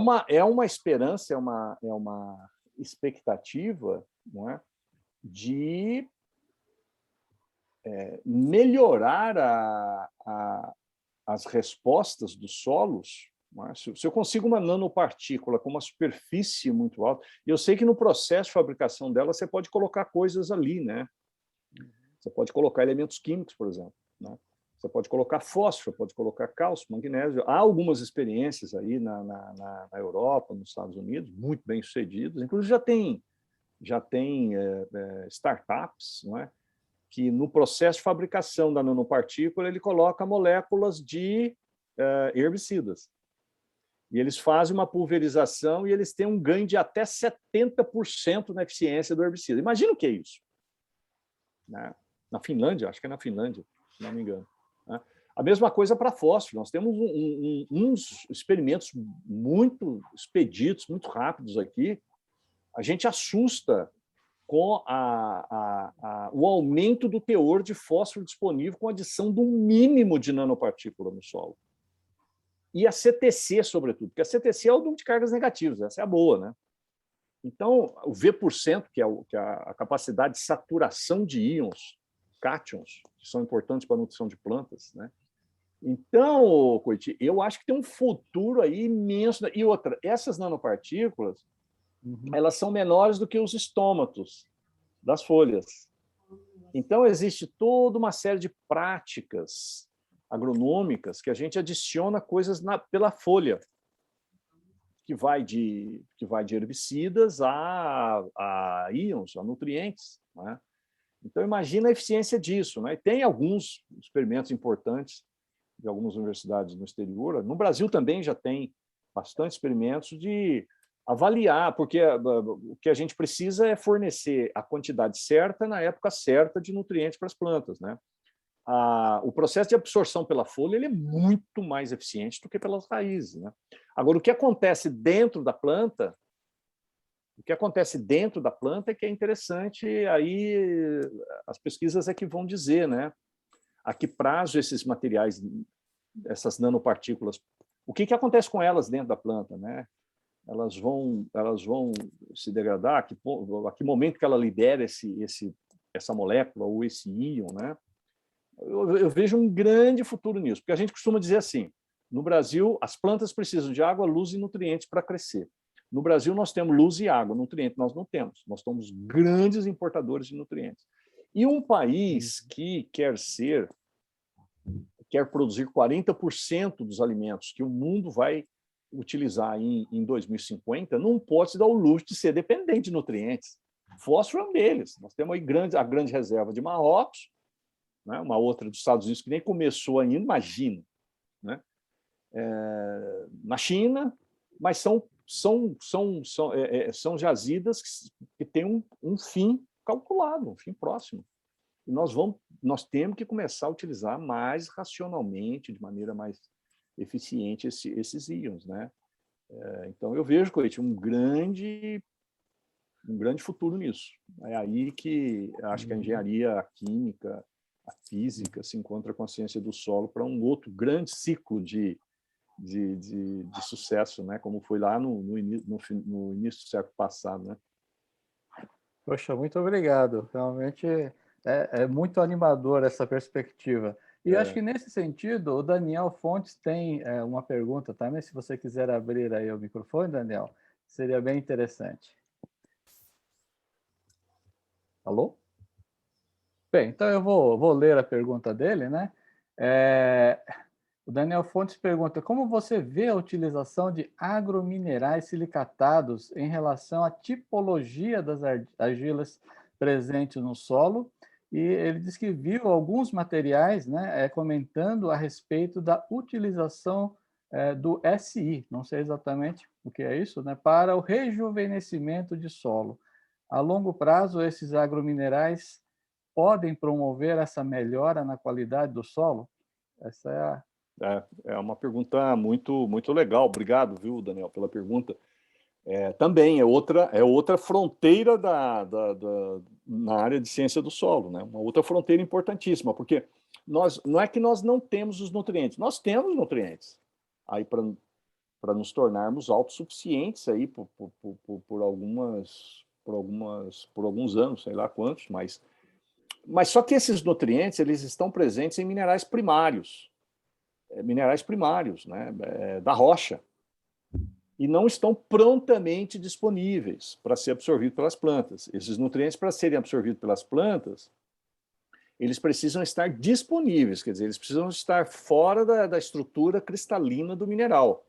uma esperança, é uma expectativa, não é, de melhorar as respostas dos solos. Não é? Se eu consigo uma nanopartícula com uma superfície muito alta, e eu sei que no processo de fabricação dela você pode colocar coisas ali, né? Você pode colocar elementos químicos, por exemplo, né? Você pode colocar fósforo, pode colocar cálcio, magnésio. Há algumas experiências aí na Europa, nos Estados Unidos, muito bem sucedidas. Inclusive já tem startups, não é? Que no processo de fabricação da nanopartícula ele coloca moléculas de herbicidas. E eles fazem uma pulverização e eles têm um ganho de até 70% na eficiência do herbicida. Imagina o que é isso. Né? Na Finlândia, acho que é na Finlândia, se não me engano. Né? A mesma coisa para fósforo. Nós temos uns experimentos muito expeditos, muito rápidos aqui. A gente assusta com o aumento do teor de fósforo disponível com a adição do mínimo de nanopartícula no solo. E a CTC, sobretudo, porque a CTC é o número de cargas negativas, essa é a boa, né? Então, o V%, que é a capacidade de saturação de íons, cátions, que são importantes para a nutrição de plantas, né? Então, Coiti, eu acho que tem um futuro aí imenso. E outra, essas nanopartículas, elas são menores do que os estômatos das folhas. Então, existe toda uma série de práticas agronômicas que a gente adiciona coisas pela folha, que vai de herbicidas a íons, a nutrientes. Né? Então, imagina a eficiência disso. Né? E tem alguns experimentos importantes de algumas universidades no exterior. No Brasil também já tem bastante experimentos de avaliar, porque o que a gente precisa é fornecer a quantidade certa na época certa de nutrientes para as plantas. Né? O processo de absorção pela folha ele é muito mais eficiente do que pelas raízes. Né? Agora, o que acontece dentro da planta, é que é interessante, aí as pesquisas é que vão dizer, né? A que prazo esses materiais, essas nanopartículas, o que acontece com elas dentro da planta, né? Elas vão se degradar, a que momento que ela libera essa molécula ou esse íon, né? Eu vejo um grande futuro nisso, porque a gente costuma dizer assim, no Brasil, as plantas precisam de água, luz e nutrientes para crescer. No Brasil, nós temos luz e água, nutrientes nós não temos. Nós somos grandes importadores de nutrientes. E um país que quer ser quer produzir 40% dos alimentos que o mundo vai utilizar em 2050, não pode se dar o luxo de ser dependente de nutrientes. Fósforo é um deles. Nós temos aí a grande reserva de Marrocos, né? Uma outra dos Estados Unidos que nem começou ainda, imagina, né? Na China, mas são jazidas que têm um fim calculado, um fim próximo. E nós temos que começar a utilizar mais racionalmente, de maneira mais eficiente, esses íons, né? Então, eu vejo, Coit, um grande futuro nisso. É aí que acho que a engenharia, a química, a física se encontra com a ciência do solo para um outro grande ciclo de sucesso, né? Como foi lá no início do século passado, né? Poxa, muito obrigado. Realmente é muito animador essa perspectiva. E acho que nesse sentido, o Daniel Fontes tem uma pergunta também, se você quiser abrir aí o microfone, Daniel, seria bem interessante. Alô? Bem, então eu vou ler a pergunta dele, né? O Daniel Fontes pergunta: como você vê a utilização de agrominerais silicatados em relação à tipologia das argilas presentes no solo? E ele diz que viu alguns materiais, né, comentando a respeito da utilização do SI, não sei exatamente o que é isso, né, para o rejuvenescimento de solo. A longo prazo, esses agrominerais podem promover essa melhora na qualidade do solo? Essa é uma pergunta muito legal. Obrigado, viu, Daniel, pela pergunta. Também é outra fronteira na área de ciência do solo, né? Uma outra fronteira importantíssima, porque não é que nós não temos os nutrientes, nós temos nutrientes aí para nos tornarmos autossuficientes aí por alguns anos, sei lá quantos, mas só que esses nutrientes eles estão presentes em minerais primários, né? Da rocha, e não estão prontamente disponíveis para ser absorvidos pelas plantas. Esses nutrientes, para serem absorvidos pelas plantas, eles precisam estar disponíveis, quer dizer, eles precisam estar fora da estrutura cristalina do mineral,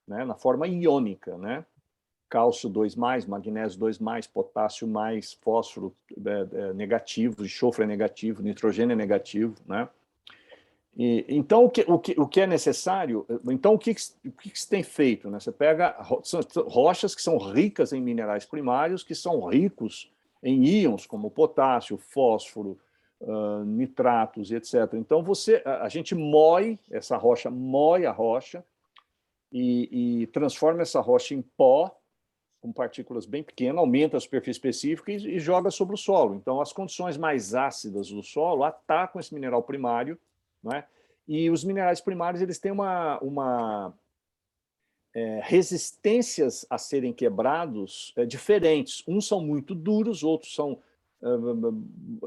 né? Na forma iônica, né? Cálcio 2+, magnésio 2+, potássio mais, fósforo negativo, enxofre é negativo, nitrogênio é negativo, né? Então, o que é necessário? Então, o que se tem feito? Né? Você pega rochas que são ricas em minerais primários, que são ricos em íons, como potássio, fósforo, nitratos, etc. Então, a gente moe a rocha e transforma essa rocha em pó, com partículas bem pequenas, aumenta a superfície específica e joga sobre o solo. Então, as condições mais ácidas do solo atacam esse mineral primário, né? E os minerais primários eles têm resistências a serem quebrados diferentes. Uns são muito duros, outros são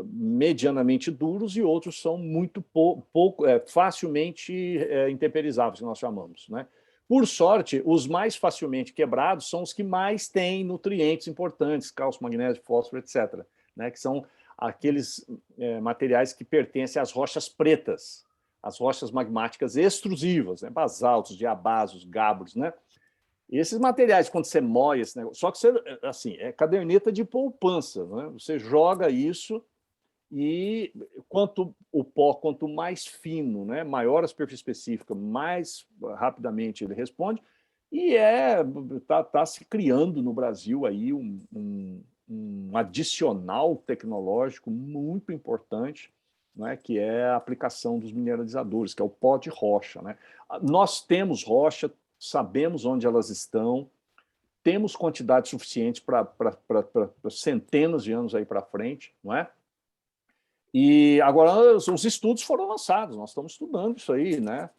medianamente duros e outros são muito facilmente intemperizáveis, que nós chamamos, né? Por sorte, os mais facilmente quebrados são os que mais têm nutrientes importantes, cálcio, magnésio, fósforo, etc., né? Que são aqueles materiais que pertencem às rochas pretas, as rochas magmáticas extrusivas, né? Basaltos, diabasos, gabros, né? E esses materiais, quando você moe esse negócio, só que assim, é caderneta de poupança, né? Você joga isso e quanto mais fino, né? Maior a superfície específica, mais rapidamente ele responde. E tá se criando no Brasil aí um adicional tecnológico muito importante, né, que é a aplicação dos mineralizadores, que é o pó de rocha, né? Nós temos rocha, sabemos onde elas estão, temos quantidade suficiente para centenas de anos aí para frente, não é? E agora os estudos foram lançados, nós estamos estudando isso aí, né?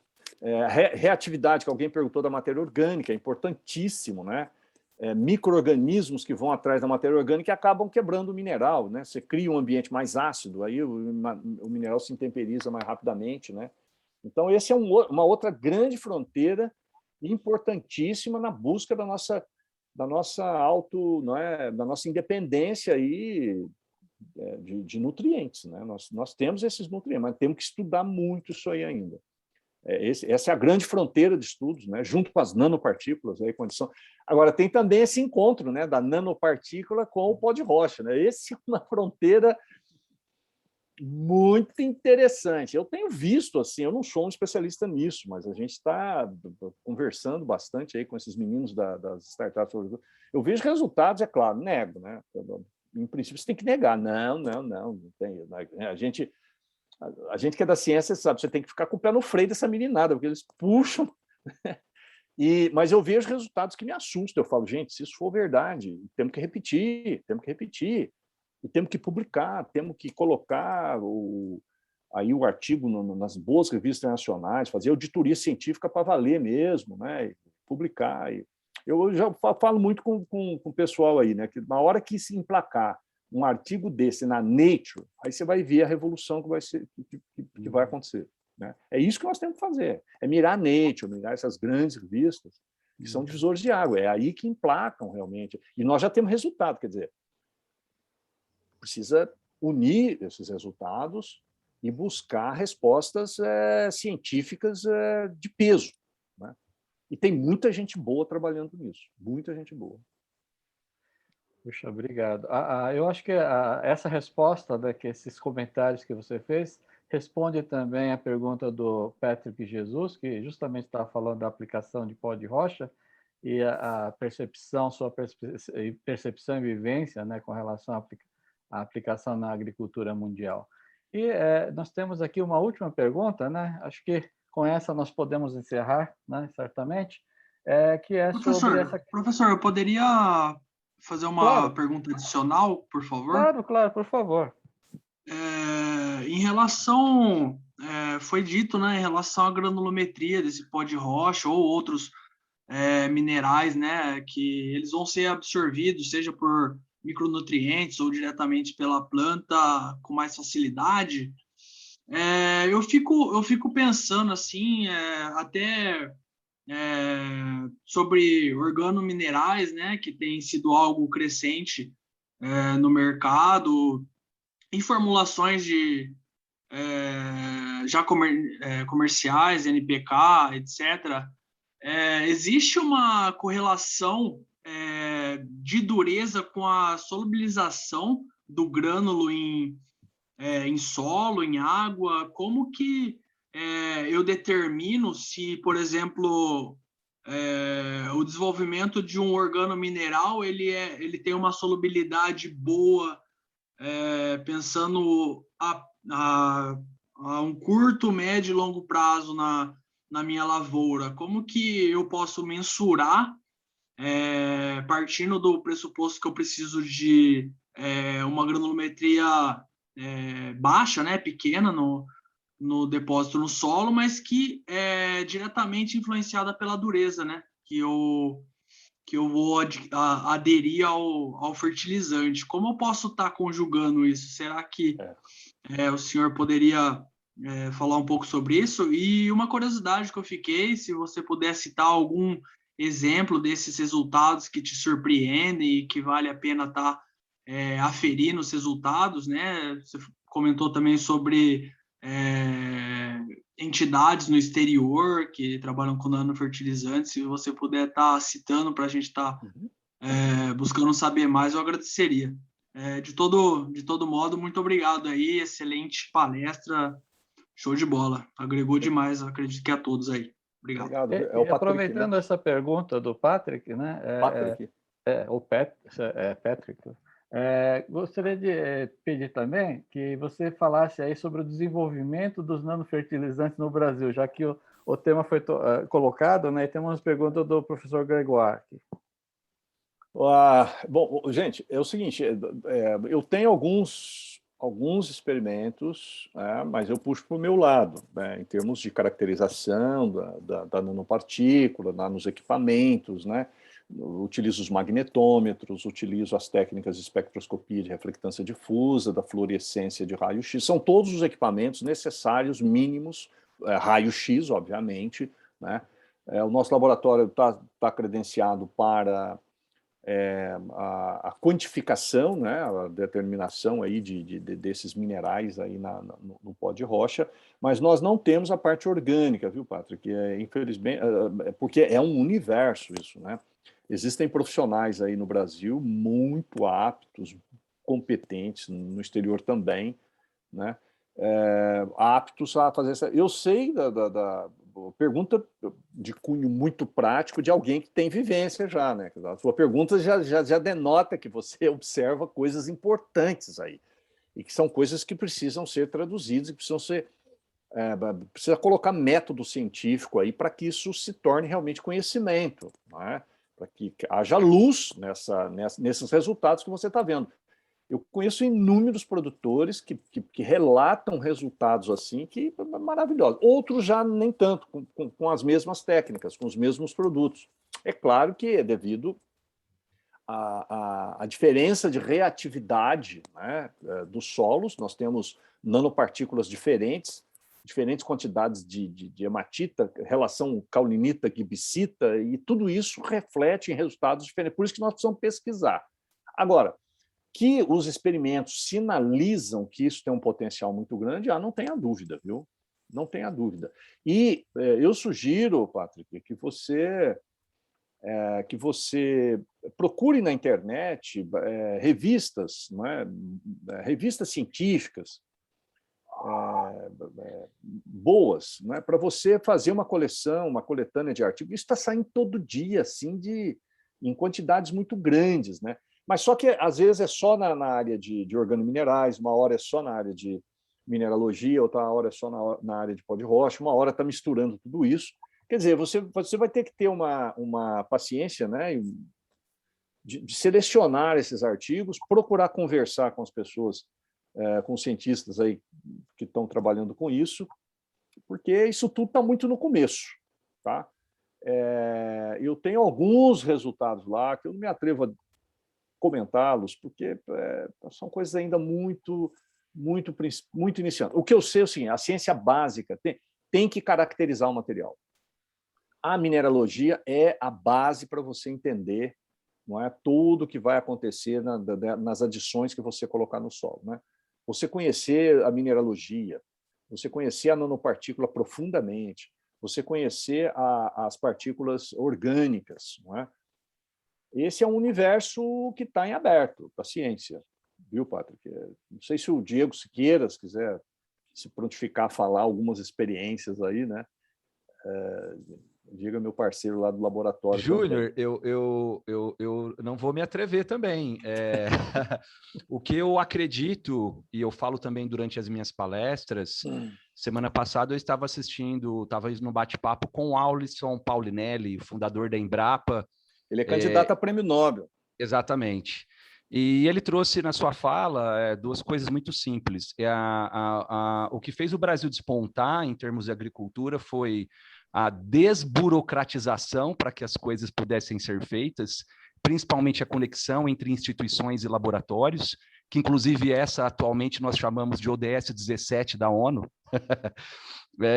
Reatividade, que alguém perguntou da matéria orgânica, é importantíssimo, né? Micro-organismos que vão atrás da matéria orgânica e acabam quebrando o mineral, né? Você cria um ambiente mais ácido, aí o mineral se intemperiza mais rapidamente, né? Então, essa é uma outra grande fronteira importantíssima na busca da nossa não é, da nossa independência aí, de nutrientes, né? Nós temos esses nutrientes, mas temos que estudar muito isso aí ainda. Essa é a grande fronteira de estudos, né? Junto com as nanopartículas. Aí, condição. Agora, tem também esse encontro, né, da nanopartícula com o pó de rocha. Né? Esse é uma fronteira muito interessante. Eu tenho visto, assim, eu não sou um especialista nisso, mas a gente está conversando bastante aí com esses meninos das startups. Eu vejo resultados, é claro, nego, né? Em princípio, você tem que negar. Não tem. A gente que é da ciência sabe, você tem que ficar com o pé no freio dessa meninada, porque eles puxam. Mas eu vejo resultados que me assustam. Eu falo, gente, se isso for verdade, temos que repetir. E temos que publicar, temos que colocar aí o artigo nas boas revistas internacionais, fazer auditoria científica para valer mesmo, né? E publicar. Eu já falo muito com o pessoal aí, né? Que na hora que se emplacar um artigo desse na Nature, aí você vai ver a revolução que vai acontecer. Né? É isso que nós temos que fazer. É mirar Nature, mirar essas grandes revistas, que são divisores de água. É aí que emplacam realmente. E nós já temos resultado, quer dizer, precisa unir esses resultados e buscar respostas científicas de peso. Né? E tem muita gente boa trabalhando nisso, muita gente boa. Puxa, obrigado. Eu acho que essa resposta, né, que esses comentários que você fez, responde também à pergunta do Patrick Jesus, que justamente estava falando da aplicação de pó de rocha e a percepção, sua percepção e vivência, né, com relação à aplicação na agricultura mundial. E nós temos aqui uma última pergunta, né? Acho que com essa nós podemos encerrar, né, certamente, que é sobre essa... Professor, eu poderia fazer uma pergunta adicional, por favor? Claro, por favor. Em relação, foi dito, né, em relação à granulometria desse pó de rocha ou outros minerais, né, que eles vão ser absorvidos, seja por micronutrientes ou diretamente pela planta com mais facilidade. Eu fico pensando assim, até sobre organominerais, né, que tem sido algo crescente no mercado, em formulações de já comerciais, NPK, etc. Existe uma correlação de dureza com a solubilização do grânulo em solo, em água? Como que eu determino se, por exemplo, o desenvolvimento de um organomineral ele tem uma solubilidade boa, pensando a um curto, médio e longo prazo na minha lavoura? Como que eu posso mensurar, partindo do pressuposto que eu preciso de uma granulometria baixa, né, pequena no depósito no solo, mas que é diretamente influenciada pela dureza, né, que eu vou aderir ao fertilizante? Como eu posso estar conjugando isso? Será que o senhor poderia falar um pouco sobre isso? E uma curiosidade que eu fiquei, se você puder citar algum exemplo desses resultados que te surpreendem e que vale a pena estar aferindo os resultados, né? Você comentou também sobre entidades no exterior que trabalham com nanofertilizantes. Se você puder estar citando para a gente estar buscando saber mais, eu agradeceria. De todo modo, muito obrigado aí, excelente palestra, show de bola, agregou demais, eu acredito que a todos aí. Obrigado. Patrick, aproveitando, né, essa pergunta do Patrick, né? Patrick. Gostaria de pedir também que você falasse aí sobre o desenvolvimento dos nanofertilizantes no Brasil, já que o tema foi colocado, né? E temos uma pergunta do professor Gregoire aqui. Bom, gente, é o seguinte, eu tenho alguns experimentos, mas eu puxo para o meu lado, né, em termos de caracterização da nanopartícula, nos equipamentos, né, utilizo os magnetômetros, utilizo as técnicas de espectroscopia de reflectância difusa, da fluorescência de raio-x, são todos os equipamentos necessários, mínimos, raio-x, obviamente, né. O nosso laboratório está credenciado para a quantificação, né, a determinação aí desses minerais aí no pó de rocha, mas nós não temos a parte orgânica, viu, Patrick? Infelizmente, porque é um universo isso, né? Existem profissionais aí no Brasil muito aptos, competentes, no exterior também, né? Aptos a fazer essa... Eu sei da pergunta de cunho muito prático de alguém que tem vivência já, né? A sua pergunta já denota que você observa coisas importantes aí, e que são coisas que precisam ser traduzidas, e precisam ser... precisa colocar método científico aí para que isso se torne realmente conhecimento, né? Para que haja luz nesses resultados que você está vendo. Eu conheço inúmeros produtores que relatam resultados assim, que maravilhosos. Outros já nem tanto, com as mesmas técnicas, com os mesmos produtos. É claro que é devido à diferença de reatividade, né, dos solos. Nós temos nanopartículas diferentes quantidades de hematita, relação caulinita-gibicita, e tudo isso reflete em resultados diferentes. Por isso que nós precisamos pesquisar. Agora, que os experimentos sinalizam que isso tem um potencial muito grande, não tenha dúvida, viu? Não tenha dúvida. E eu sugiro, Patrick, que você procure na internet revistas, não é? Revistas científicas boas, não é? Para você fazer uma coleção, uma coletânea de artigos. Isso está saindo todo dia, assim, em quantidades muito grandes, né? Mas só que, às vezes, é só na área de organominerais, uma hora é só na área de mineralogia, outra hora é só na área de pó de rocha, uma hora está misturando tudo isso. Quer dizer, você vai ter que ter uma paciência, né, de selecionar esses artigos, procurar conversar com as pessoas, com os cientistas aí que estão trabalhando com isso, porque isso tudo está muito no começo, tá? Eu tenho alguns resultados lá que eu não me atrevo a comentá-los, porque são coisas ainda muito iniciantes. O que eu sei, assim, a ciência básica tem que caracterizar o material. A mineralogia é a base para você entender, não é, tudo o que vai acontecer nas adições que você colocar no solo, né? Você conhecer a mineralogia, você conhecer a nanopartícula profundamente, você conhecer as partículas orgânicas, não é? Esse é um universo que está em aberto para a ciência, viu, Patrick? Não sei se o Diego Siqueira, se quiser se prontificar a falar algumas experiências aí, né? Diga, meu parceiro lá do laboratório. Júnior, eu não vou me atrever também. O que eu acredito, e eu falo também durante as minhas palestras, semana passada eu estava no bate-papo com o Alisson Paulinelli, fundador da Embrapa. Ele é candidato a prêmio Nobel. Exatamente. E ele trouxe na sua fala duas coisas muito simples. O que fez o Brasil despontar em termos de agricultura foi a desburocratização para que as coisas pudessem ser feitas, principalmente a conexão entre instituições e laboratórios, que inclusive essa atualmente nós chamamos de ODS 17 da ONU.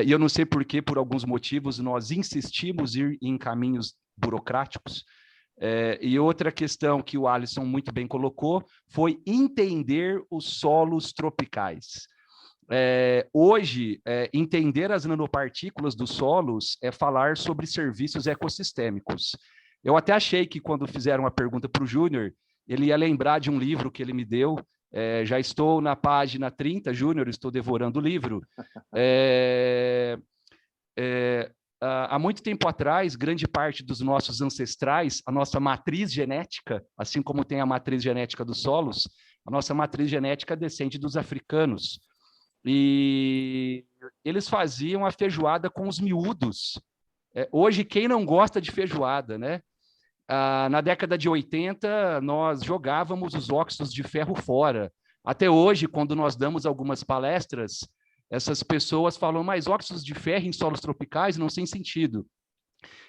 E eu não sei por que, por alguns motivos, nós insistimos em caminhos burocráticos. E outra questão que o Alisson muito bem colocou foi entender os solos tropicais. Hoje, entender as nanopartículas dos solos é falar sobre serviços ecossistêmicos. Eu até achei que quando fizeram uma pergunta para o Júnior, ele ia lembrar de um livro que ele me deu. Já estou na página 30, Júnior, estou devorando o livro. Há muito tempo atrás, grande parte dos nossos ancestrais, a nossa matriz genética, assim como tem a matriz genética dos solos, a nossa matriz genética descende dos africanos. E eles faziam a feijoada com os miúdos. Hoje, quem não gosta de feijoada, né? Na década de 80, nós jogávamos os óxidos de ferro fora. Até hoje, quando nós damos algumas palestras, essas pessoas falam, mas óxidos de ferro em solos tropicais não tem sentido.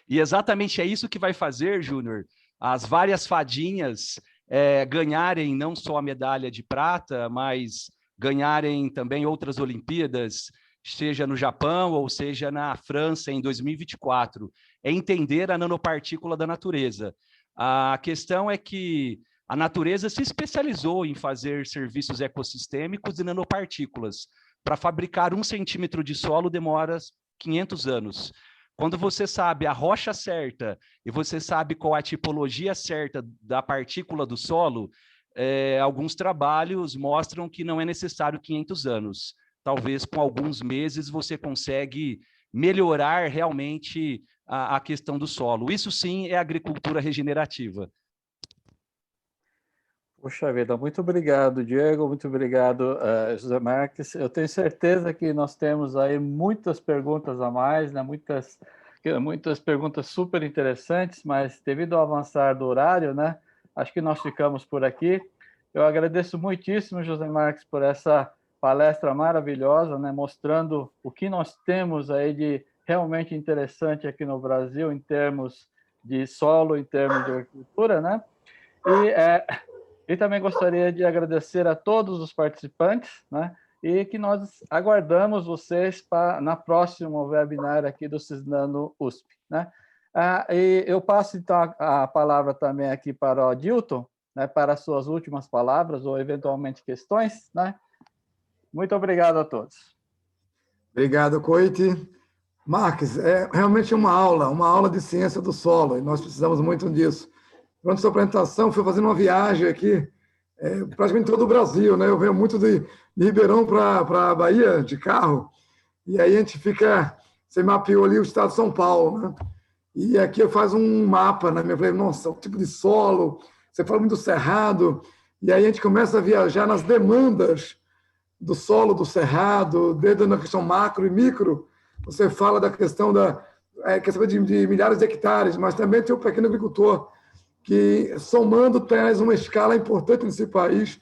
E exatamente é isso que vai fazer, Júnior, as várias fadinhas ganharem não só a medalha de prata, mas ganharem também outras Olimpíadas, seja no Japão ou seja na França em 2024. É entender a nanopartícula da natureza. A questão é que a natureza se especializou em fazer serviços ecossistêmicos de nanopartículas. Para fabricar 1 centímetro de solo demora 500 anos. Quando você sabe a rocha certa e você sabe qual a tipologia certa da partícula do solo, alguns trabalhos mostram que não é necessário 500 anos. Talvez com alguns meses você consegue melhorar realmente a questão do solo. Isso sim é agricultura regenerativa. Puxa vida, muito obrigado, Diego, muito obrigado, José Marques. Eu tenho certeza que nós temos aí muitas perguntas a mais, né? Muitas perguntas super interessantes, mas devido ao avançar do horário, né? Acho que nós ficamos por aqui. Eu agradeço muitíssimo, José Marques, por essa palestra maravilhosa, né? Mostrando o que nós temos aí de realmente interessante aqui no Brasil, em termos de solo, em termos de agricultura, né? E também gostaria de agradecer a todos os participantes, né? E que nós aguardamos vocês na próxima webinar aqui do Cisnano USP, né? E eu passo, então, a palavra também aqui para o Adilton, né, para as suas últimas palavras ou, eventualmente, questões, né? Muito obrigado a todos. Obrigado, Coite. Marques, é realmente uma aula de ciência do solo, e nós precisamos muito disso. Durante a sua apresentação, fui fazendo uma viagem aqui, praticamente todo o Brasil, né? Eu venho muito de Ribeirão para a Bahia de carro, e aí a gente você mapeou ali o estado de São Paulo, né? E aqui eu faço um mapa, né? Eu falei, nossa, o tipo de solo, você fala muito do cerrado, e aí a gente começa a viajar nas demandas do solo, do cerrado, desde a questão macro e micro. Você fala da questão de milhares de hectares, mas também tem o pequeno agricultor, que, somando, traz uma escala importante nesse país.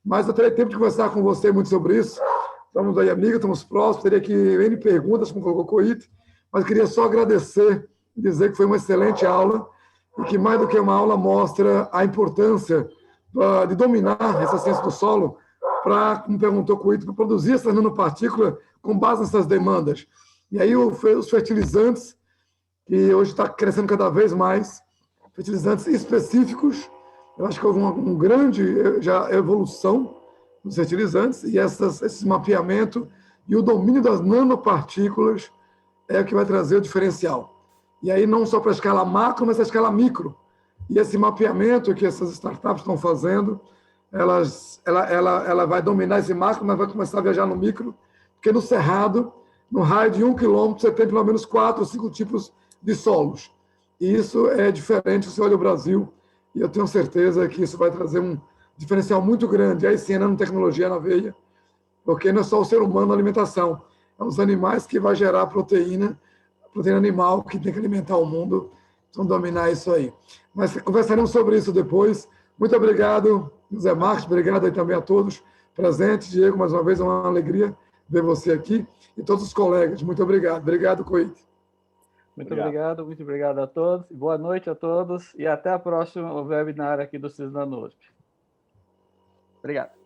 Mas eu terei tempo de conversar com você muito sobre isso. Estamos aí amigos, estamos próximos, teria que N perguntas, como colocou o Coite, mas queria só agradecer e dizer que foi uma excelente aula e que, mais do que uma aula, mostra a importância de dominar essa ciência do solo para, como perguntou o Coite, para produzir essa nanopartícula com base nessas demandas. E aí os fertilizantes, que hoje está crescendo cada vez mais, fertilizantes específicos. Eu acho que houve uma grande evolução dos fertilizantes e esse mapeamento e o domínio das nanopartículas é o que vai trazer o diferencial. E aí não só para a escala macro, mas a escala micro. E esse mapeamento que essas startups estão fazendo, ela vai dominar esse macro, mas vai começar a viajar no micro, porque no cerrado, no raio de 1 quilômetro, você tem pelo menos 4 ou 5 tipos de solos. E isso é diferente se você olha o Brasil, e eu tenho certeza que isso vai trazer um diferencial muito grande. Aí sim, nanotecnologia na veia, porque não é só o ser humano na alimentação, é os animais que vai gerar proteína animal que tem que alimentar o mundo, vão dominar isso aí. Mas conversaremos sobre isso depois. Muito obrigado, José Marques, obrigado aí também a todos presentes. Diego, mais uma vez, é uma alegria ver você aqui e todos os colegas. Muito obrigado. Obrigado, Coite. Muito obrigado a todos. Boa noite a todos e até a próxima webinar aqui do Cisnano USP. Obrigado.